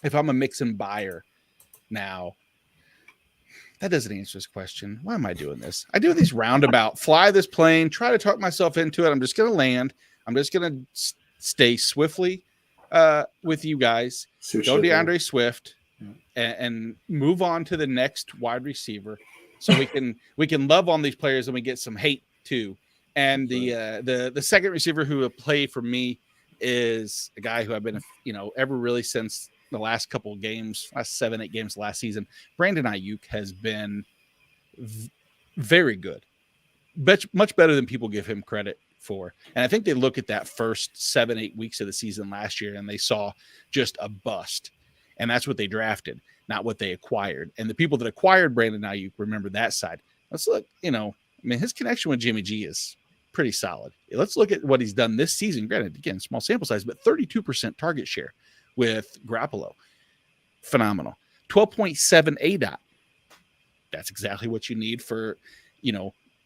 if I'm a Mixon buyer now. That doesn't answer this question. Why am I doing this? I do these roundabout, fly this plane, try to talk myself into it. I'm just going to land. I'm just going to stay swiftly with you guys. Go DeAndre Swift and move on to the next wide receiver. So we can love on these players and we get some hate too. And the second receiver who will play for me is a guy who I've been, ever really since the last couple of games, last 7-8 games last season. Brandon Ayuk has been very good, much better than people give him credit for. And I think they look at that first 7-8 weeks of the season last year and they saw just a bust. And that's what they drafted, not what they acquired. And the people that acquired Brandon Ayuk remember that side. Let's look, his connection with Jimmy G is pretty solid. Let's look at what he's done this season. Granted, again, small sample size, but 32% target share with Garoppolo. Phenomenal. 12.7 ADOT. That's exactly what you need for,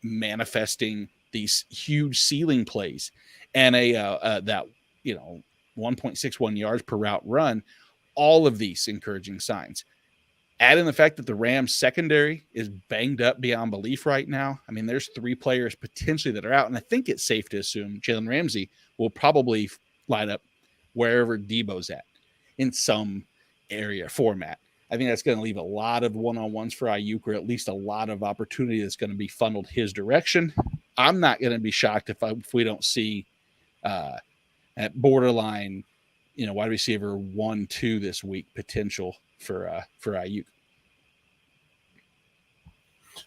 manifesting these huge ceiling plays. And that 1.61 yards per route run. All of these encouraging signs. Add in the fact that the Rams secondary is banged up beyond belief right now. I mean, there's 3 players potentially that are out, and I think it's safe to assume Jalen Ramsey will probably line up wherever Debo's at in some area format. I think that's going to leave a lot of one-on-ones for Ayuk, or at least a lot of opportunity that's going to be funneled his direction. I'm not going to be shocked if we don't see at borderline, wide receiver 1-2 this week potential for Ayuk.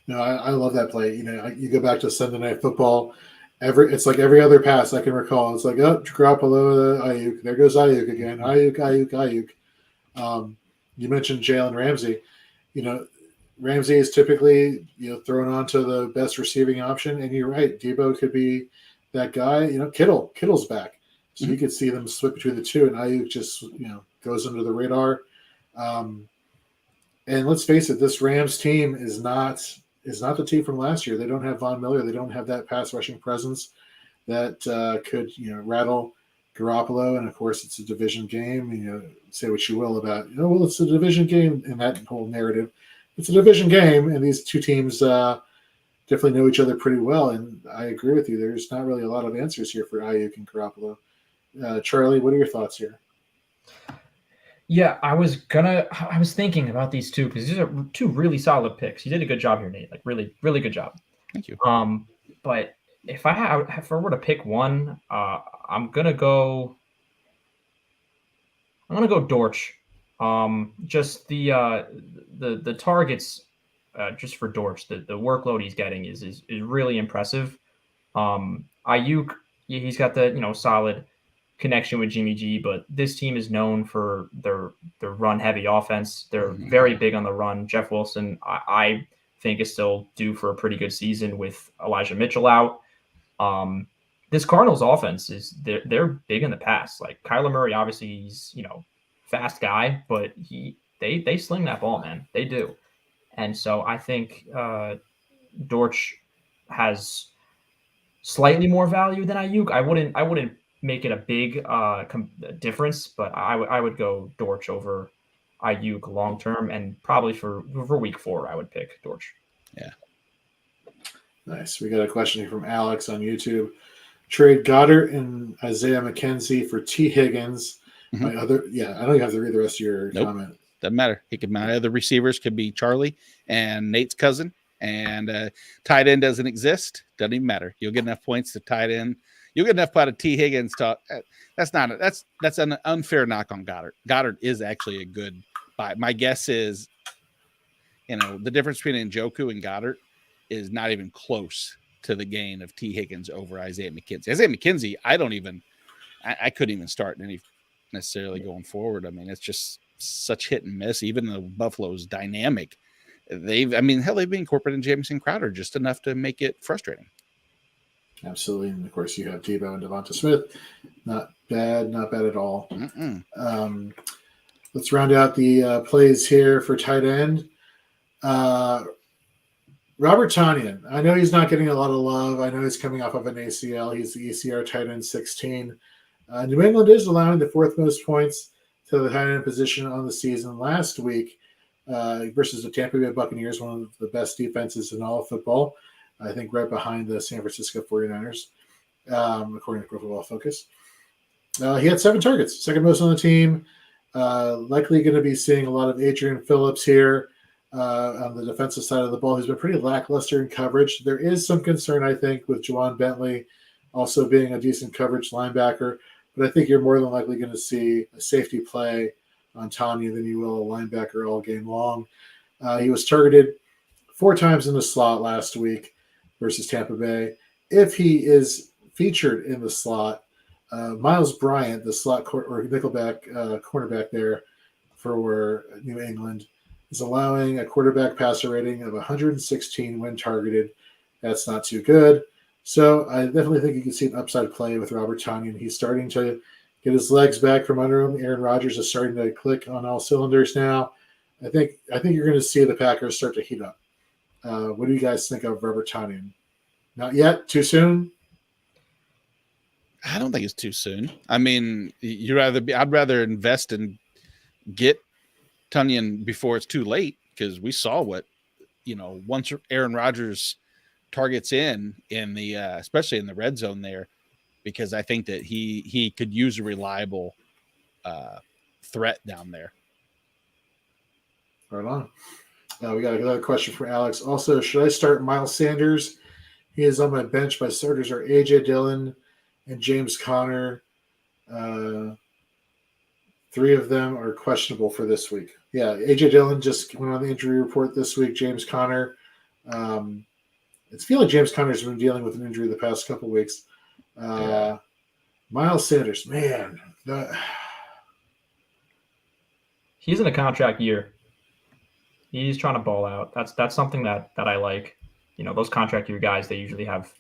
No, I love that play. You go back to Sunday Night Football. It's like every other pass I can recall. It's like, Garoppolo, Ayuk. There goes Ayuk again. Ayuk. You mentioned Jalen Ramsey. Ramsey is typically thrown onto the best receiving option, and you're right. Debo could be that guy. Kittle's back. So you could see them split between the two, and Ayuk just goes under the radar. And let's face it, this Rams team is not the team from last year. They don't have Von Miller. They don't have that pass rushing presence that could rattle Garoppolo. And of course, it's a division game. Say what you will about it's a division game in that whole narrative. It's a division game, and these two teams definitely know each other pretty well. And I agree with you. There's not really a lot of answers here for Ayuk and Garoppolo. Charlie, what are your thoughts here? Yeah, I was thinking about these two because these are 2 really solid picks. You did a good job here, Nate. Like really, really good job. Thank you. But if I were to pick one, I'm gonna go Dortch. Just the targets, just for Dortch, the workload he's getting is really impressive. Ayuk, he's got the solid connection with Jimmy G, but this team is known for their run heavy offense. They're very big on the run. Jeff Wilson, I think, is still due for a pretty good season with Elijah Mitchell out. This Cardinals offense they're big in the pass. Like Kyler Murray, obviously he's fast guy, but they sling that ball, man. They do. And so I think Dortch has slightly more value than Ayuk. I wouldn't make it a big difference, but I would go Dortch over Ayuk long term, and probably for week 4 I would pick Dortch. Yeah. Nice. We got a question here from Alex on YouTube. Trade Goddard and Isaiah McKenzie for T. Higgins. I don't even have to read the rest of your comment. Doesn't matter. My other receivers could be Charlie and Nate's cousin, and tight end doesn't exist. Doesn't even matter. You'll get enough points to tight end. You'll get enough out of T. Higgins to. That's an unfair knock on Goddard. Goddard is actually a good buy. My guess is The difference between Njoku and Goddard is not even close to the gain of T. Higgins over Isaiah McKenzie. Isaiah McKenzie, I couldn't even start any necessarily going forward. I mean, it's just such hit and miss. Even though Buffalo's dynamic, they've been incorporating Jamison Crowder just enough to make it frustrating. Absolutely. And of course, you have Tebow and Devonta Smith. Not bad at all. Let's round out the plays here for tight end. Robert Tonyan. I know he's not getting a lot of love. I know he's coming off of an ACL. He's the ECR tight end 16. New England is allowing the fourth most points to the tight end position on the season last week versus the Tampa Bay Buccaneers, one of the best defenses in all of football. I think right behind the San Francisco 49ers, according to Pro Football Focus. He had 7 targets, second most on the team. Likely going to be seeing a lot of Adrian Phillips here on the defensive side of the ball. He's been pretty lackluster in coverage. There is some concern, I think, with Juwan Bentley also being a decent coverage linebacker. But I think you're more than likely going to see a safety play on Tonyan than you will a linebacker all game long. He was targeted 4 times in the slot last week versus Tampa Bay. If he is featured in the slot, Miles Bryant, the slot or nickelback cornerback there for New England, is allowing a quarterback passer rating of 116 when targeted. That's not too good. So I definitely think you can see an upside play with Robert Tonyan. He's starting to get his legs back from under him. Aaron Rodgers is starting to click on all cylinders now. I think you're going to see the Packers start to heat up. What do you guys think of Robert Tonyan? Not yet? Too soon? I don't think it's too soon. I mean, I'd rather invest and get Tonyan before it's too late, because we saw what, once Aaron Rodgers targets in the especially in the red zone there, because I think that he could use a reliable threat down there. Right on. We got another question from Alex. Also, should I start Miles Sanders? He is on my bench. My starters are AJ Dillon and James Conner. 3 of them are questionable for this week. Yeah, AJ Dillon just went on the injury report this week. James Conner. It's feeling like James Conner's been dealing with an injury the past couple of weeks. Miles Sanders, man. He's in a contract year. He's trying to ball out. That's something that I like. Those contract year guys, they usually have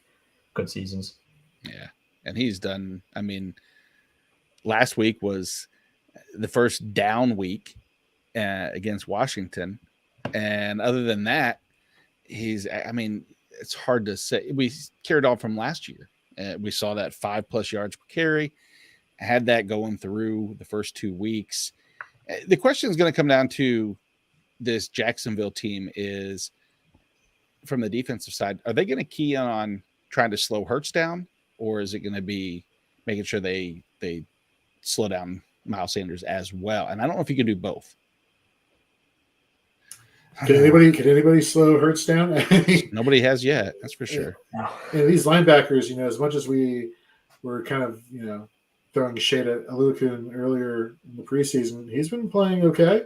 good seasons. Yeah. And he's done, last week was the first down week against Washington. And other than that, it's hard to say. We carried on from last year. We saw that 5+ yards per carry, had that going through the first 2 weeks. The question is going to come down to this Jacksonville team is, from the defensive side, are they going to key on trying to slow Hurts down, or is it going to be making sure they slow down Miles Sanders as well? And I don't know if you can do both. Can anybody slow Hurts down? Nobody has yet. That's for sure. And these linebackers, as much as we were kind of, throwing shade at Alukun earlier in the preseason, he's been playing okay.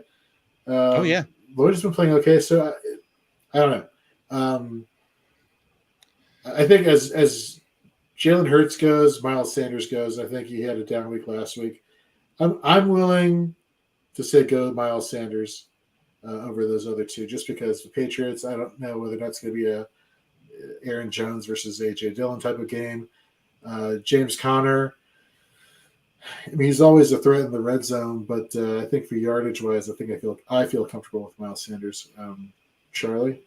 Lloyd has been playing okay. So I don't know. I think as Jalen Hurts goes, Miles Sanders goes. I think he had a down week last week. I'm willing to say go Miles Sanders over those other 2, just because the Patriots, I don't know whether that's going to be a Aaron Jones versus AJ Dillon type of game. James Conner, he's always a threat in the red zone, but I think for yardage wise, I feel comfortable with Miles Sanders. Charlie?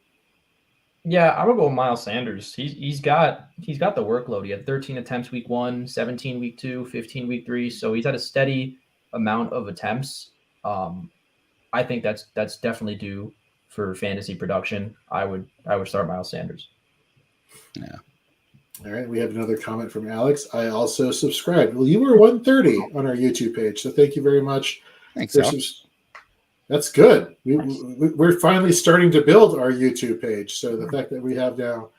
Yeah, I'm gonna go with Miles Sanders. He's got the workload. He had 13 attempts week 1, 17 week 2, 15 week 3. So he's had a steady amount of attempts. I think that's definitely due for fantasy production. I would start Miles Sanders. Yeah. All right. We have another comment from Alex. I also subscribed. Well, you were 130 on our YouTube page, so thank you very much. Thanks, Alex. That's good. We're finally starting to build our YouTube page. So the fact that we have now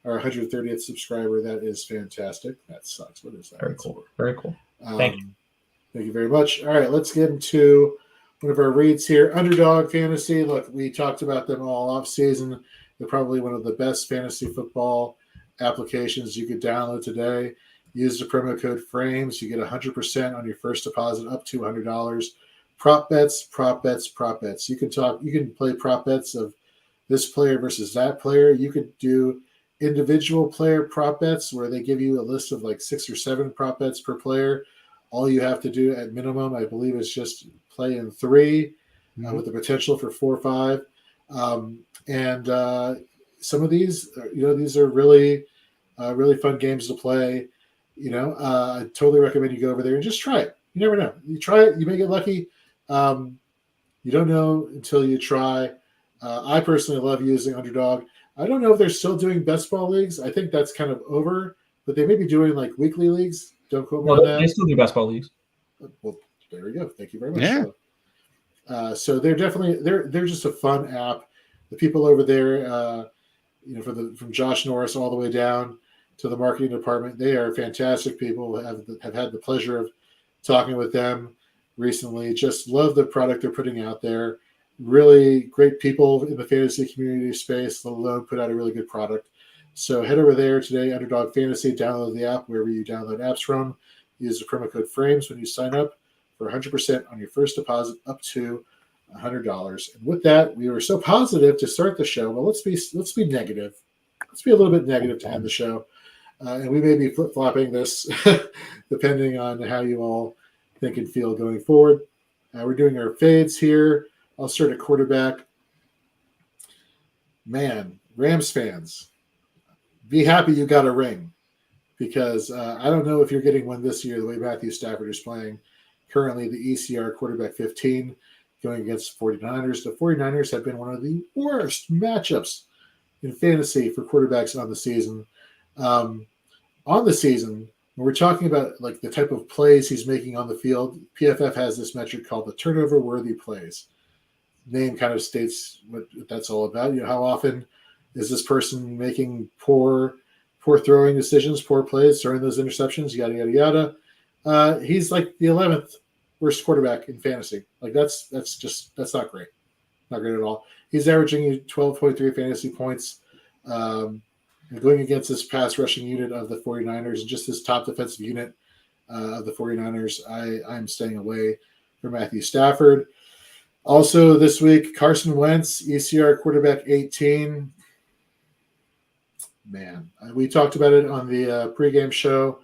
our 130th subscriber, that is fantastic. That sucks. What is that? Very cool. Very cool. Thank you. Thank you very much. All right, let's get into one of our reads here, Underdog Fantasy. Look, we talked about them all off season. They're probably one of the best fantasy football applications you could download today. Use the promo code FRAMES. You get 100% on your first deposit up to $100. Prop bets, prop bets, prop bets. You can play prop bets of this player versus that player. You could do individual player prop bets where they give you a list of like 6 or 7 prop bets per player. All you have to do at minimum, I believe, is just play in 3 with the potential for 4 or 5. Some of these, these are really, really fun games to play. I totally recommend you go over there and just try it. You never know. You try it, you may get lucky. You don't know until you try. I personally love using Underdog. I don't know if they're still doing best ball leagues. I think that's kind of over, but they may be doing like weekly leagues. Don't quote me on that. They still do best ball leagues. Well, there we go. Thank you very much. Yeah. So they're definitely they're just a fun app. The people over there, from Josh Norris all the way down to the marketing department, they are fantastic people. Have had the pleasure of talking with them recently. Just love the product they're putting out there. Really great people in the fantasy community space, let alone put out a really good product. So head over there today, Underdog Fantasy, download the app wherever you download apps from. Use the promo code FRAMES when you sign up for 100% on your first deposit up to $100. And with that, we were so positive to start the show. Well, let's be negative. Let's be a little bit negative to end the show. And we may be flip-flopping this depending on how you all think and feel going forward. We're doing our fades here. I'll start at quarterback. Man, Rams fans, be happy you got a ring, because I don't know if you're getting one this year the way Matthew Stafford is playing. Currently, the ECR quarterback 15 going against the 49ers. The 49ers have been one of the worst matchups in fantasy for quarterbacks on the season. When we're talking about like the type of plays he's making on the field, PFF has this metric called the turnover-worthy plays. Name kind of states what that's all about. How often is this person making poor throwing decisions, poor plays, throwing those interceptions, yada, yada, yada. He's like the 11th worst quarterback in fantasy. Like that's not great. Not great at all. He's averaging 12.3 fantasy points. Going against this pass rushing unit of the 49ers and just this top defensive unit of the 49ers, I'm staying away from Matthew Stafford. Also this week, Carson Wentz, ECR quarterback 18. Man, we talked about it on the pregame show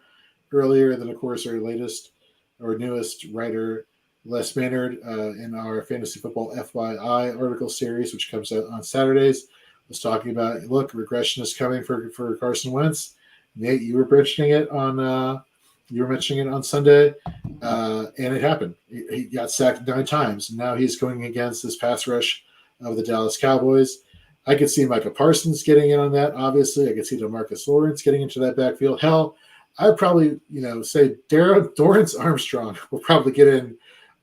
earlier. Then, of course, our newest writer, Les Maynard, in our Fantasy Football FYI article series, which comes out on Saturdays, was talking about, look, regression is coming for Carson Wentz. Nate, you were mentioning it on Sunday, and it happened. He got sacked 9 times, and now he's going against this pass rush of the Dallas Cowboys. I could see Micah Parsons getting in on that, obviously. I could see DeMarcus Lawrence getting into that backfield. Hell, I'd probably, say Dorrance Armstrong will probably get in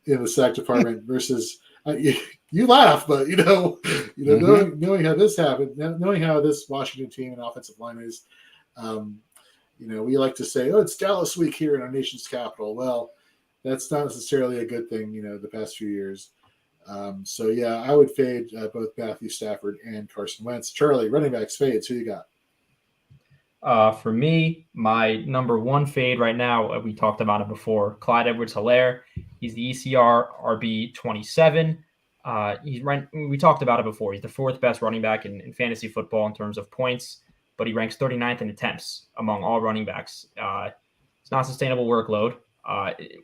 the sack department versus you laugh, but knowing how this happened, knowing how this Washington team and offensive line is, we like to say, oh, it's Dallas week here in our nation's capital. Well, that's not necessarily a good thing, the past few years. So yeah, I would fade both Matthew Stafford and Carson Wentz. Charlie, running backs fades. Who you got? For me, my number one fade right now, we talked about it before, Clyde Edwards-Helaire. He's the ECR RB 27. We talked about it before. He's the 4th best running back in fantasy football in terms of points, but he ranks 39th in attempts among all running backs. It's not a sustainable workload.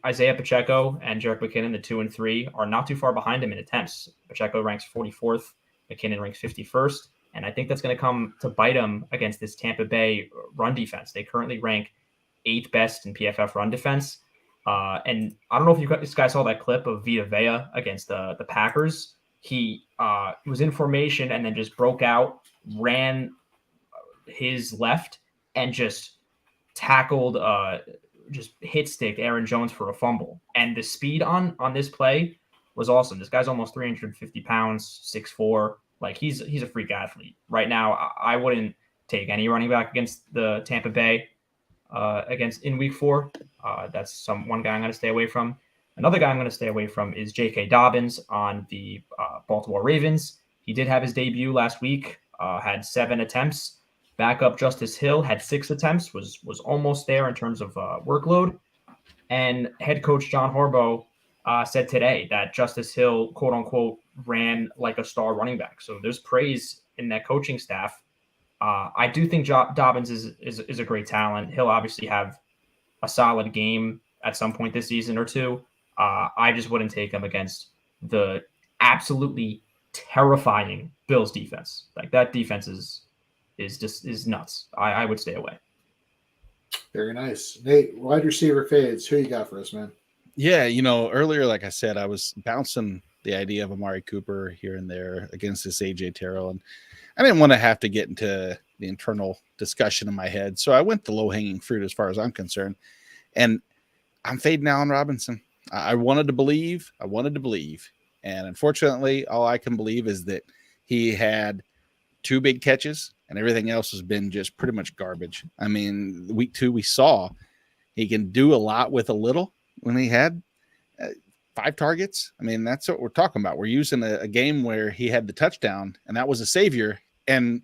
Isaiah Pacheco and Jerick McKinnon, the 2 and 3, are not too far behind him in attempts. Pacheco ranks 44th, McKinnon ranks 51st, and I think that's going to come to bite him against this Tampa Bay run defense. They currently rank 8th best in PFF run defense. And I don't know if you guys saw that clip of Vita Vea against the Packers. He was in formation and then just broke out, ran his left, and just tackled just hit stick Aaron Jones for a fumble. And the speed on this play was awesome. This guy's almost 350 pounds, 6'4". Like he's a freak athlete. Right now, I wouldn't take any running back against the Tampa Bay in week 4. That's one guy I'm going to stay away from. Another guy I'm going to stay away from is J.K. Dobbins on the Baltimore Ravens. He did have his debut last week, had 7 attempts. Backup Justice Hill had 6 attempts, was almost there in terms of workload. And head coach John Harbaugh said today that Justice Hill, quote unquote, ran like a star running back. So there's praise in that coaching staff. I do think Dobbins is a great talent. He'll obviously have a solid game at some point this season or two. I just wouldn't take him against the absolutely terrifying Bills defense. Like that defense is nuts. I would stay away. Very nice. Nate, wide receiver fades. Who you got for us, man? Yeah, earlier, like I said, I was bouncing the idea of Amari Cooper here and there against this AJ Terrell, and I didn't want to have to get into the internal discussion in my head, so I went the low-hanging fruit as far as I'm concerned, and I'm fading Allen Robinson. I wanted to believe, and unfortunately, all I can believe is that he had 2 big catches, and everything else has been just pretty much garbage. I mean, week 2, we saw he can do a lot with a little when he had 5 targets. I mean, that's what we're talking about. We're using a game where he had the touchdown, and that was a savior. And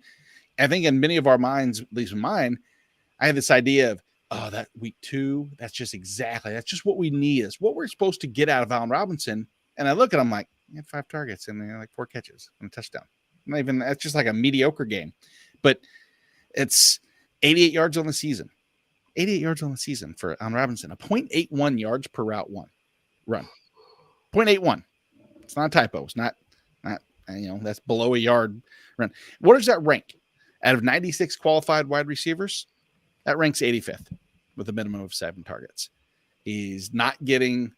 I think in many of our minds, at least in mine, I had this idea of, that week 2, that's just what we need. It's what we're supposed to get out of Allen Robinson. And I look at him like, he had 5 targets and like 4 catches and a touchdown. That's just like a mediocre game. But it's 88 yards on the season. 88 yards on the season for Allen Robinson. A 0.81 yards per route run. 0.81. It's not a typo. It's not that's below a yard run. What does that rank? Out of 96 qualified wide receivers, that ranks 85th with a minimum of 7 targets. He's not getting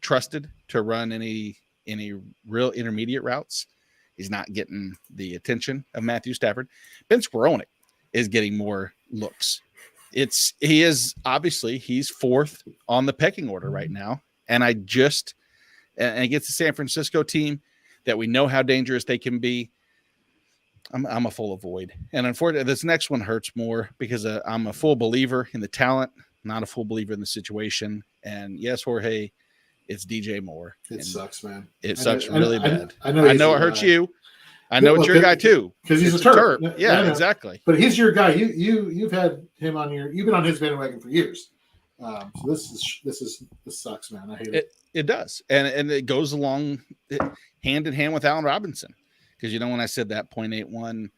trusted to run any real intermediate routes. He's not getting the attention of Matthew Stafford. Ben Skowronek is getting more looks. He's 4th on the pecking order right now. And against the San Francisco team that we know how dangerous they can be, I'm a full avoid. And unfortunately, this next one hurts more because I'm a full believer in the talent, not a full believer in the situation. And yes, Jorge, it's DJ Moore. It sucks, man. It sucks really bad. I know it hurts you. I know it's your guy too. Because he's a Terp. Yeah, exactly. But he's your guy. You've had him you've been on his bandwagon for years. So this sucks, man. I hate it. It does. And it goes along hand in hand with Allen Robinson. Because when I said that 0.81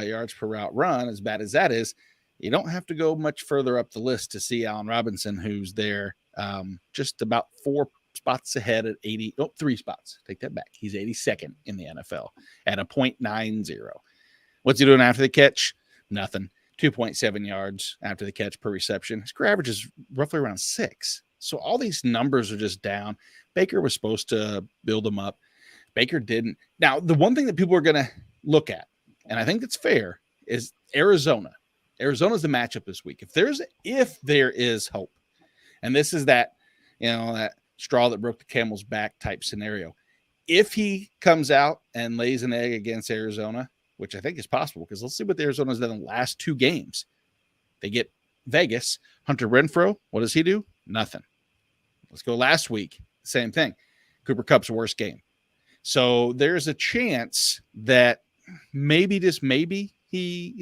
yards per route run, as bad as that is, you don't have to go much further up the list to see Allen Robinson, who's there just about 4 spots ahead at 3 spots. Take that back. He's 82nd in the NFL at a 0.90. What's he doing after the catch? Nothing. 2.7 yards after the catch per reception. His career average is roughly around 6. So all these numbers are just down. Baker was supposed to build them up. Baker didn't. Now, the one thing that people are going to look at, and I think that's fair, is Arizona. Arizona's the matchup this week. If there is hope, and this is that straw that broke the camel's back type scenario. If he comes out and lays an egg against Arizona, which I think is possible, because let's see what Arizona's done in the last 2 games. They get Vegas. Hunter Renfrow, what does he do? Nothing. Let's go last week. Same thing. Cooper Kupp's worst game. So there's a chance that maybe, just maybe, he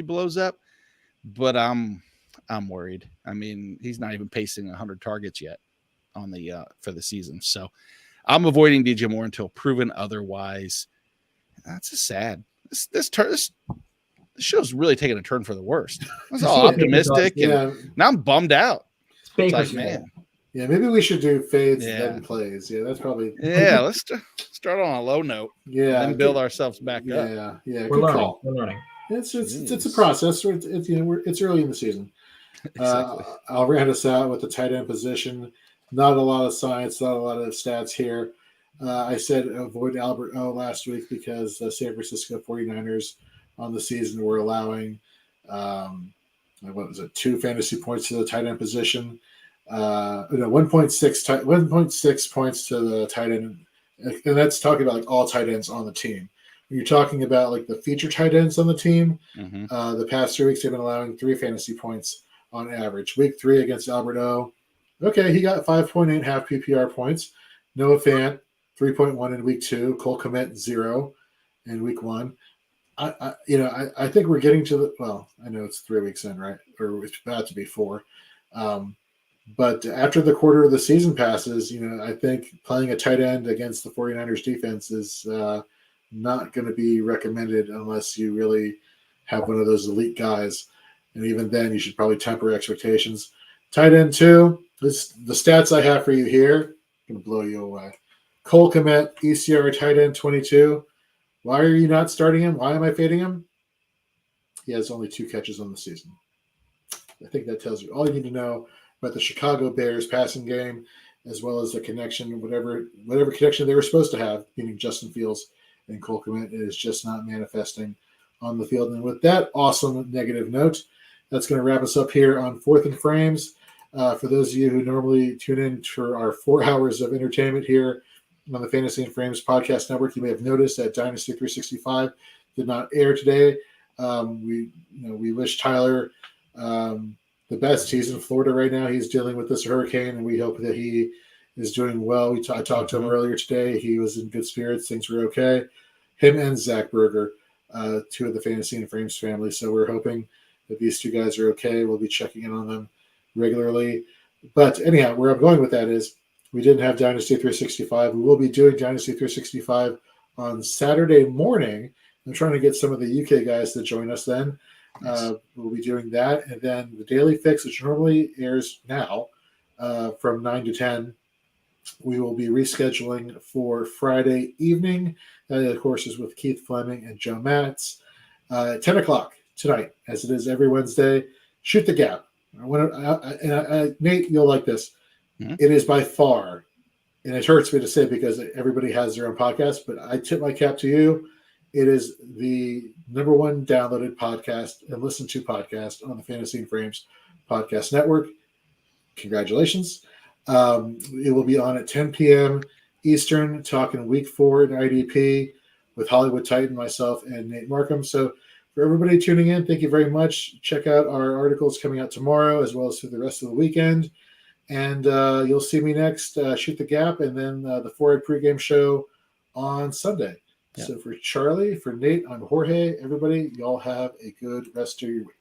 blows up. But I'm worried. I mean, he's not even pacing 100 targets yet on the for the season. So I'm avoiding DJ Moore until proven otherwise. That's just sad. This show's really taking a turn for the worst. I was all optimistic, and now I'm bummed out. It's like, man. Yeah, maybe we should do fades and then plays. Yeah, that's probably. Yeah, let's start on a low note. Yeah, and we'll build ourselves back up. Yeah. We're learning. It's a process. It's early in the season. Exactly. I'll round us out with the tight end position. Not a lot of science, not a lot of stats here. I said avoid Albert O last week because the San Francisco 49ers on the season were allowing 2 fantasy points to the tight end position. 1.6 points to the tight end, and that's talking about like all tight ends on the team. When you're talking about like the feature tight ends on the team, the past 3 weeks they've been allowing 3 fantasy points on average. Week 3 against Albert O, Okay, he got 5.8 half PPR points. Noah Fant, 3.1 in week 2. Cole Kmet, 0 in week 1. I think we're getting to the, well, I know it's 3 weeks in, right? Or it's about to be 4. But after the quarter of the season passes, I think playing a tight end against the 49ers defense is not going to be recommended unless you really have one of those elite guys. And even then, you should probably temper expectations. Tight end 2, the stats I have for you here, going to blow you away. Cole Kmet, ECR tight end 22. Why are you not starting him? Why am I fading him? He has only 2 catches on the season. I think that tells you all you need to know about the Chicago Bears passing game, as well as the connection, whatever connection they were supposed to have, meaning Justin Fields and Cole Kmet, is just not manifesting on the field. And with that awesome negative note, that's going to wrap us up here on Fourth and Frames. For those of you who normally tune in for our 4 hours of entertainment here on the Fantasy and Frames podcast network, you may have noticed that Dynasty 365 did not air today. We wish Tyler the best. He's in Florida right now. He's dealing with this hurricane, and we hope that he is doing well. I talked to him earlier today. He was in good spirits. Things were okay. Him and Zach Berger, 2 of the Fantasy and Frames family. So we're hoping that these 2 guys are okay. We'll be checking in on them regularly. But anyhow, where I'm going with that is we didn't have Dynasty 365. We will be doing Dynasty 365 on Saturday morning. I'm trying to get some of the UK guys to join us then. Nice. We'll be doing that. And then the Daily Fix, which normally airs now from 9 to 10, we will be rescheduling for Friday evening. That, of course, is with Keith Fleming and Joe Matz. 10 o'clock tonight, as it is every Wednesday. Shoot the Gap. Nate, you'll like this. Mm-hmm. It is by far, and it hurts me to say because everybody has their own podcast, but I tip my cap to you. It is the number 1 downloaded podcast and listened to podcast on the Fantasy and Frames podcast network. Congratulations. It will be on at 10 p.m. Eastern, talking week 4 in IDP with Hollywood Titan, myself, and Nate Markham. So for everybody tuning in, thank you very much. Check out our articles coming out tomorrow as well as through the rest of the weekend. And you'll see me next, Shoot the Gap, and then the 4-Ed pregame show on Sunday. Yeah. So for Charlie, for Nate, I'm Jorge. Everybody, y'all have a good rest of your week.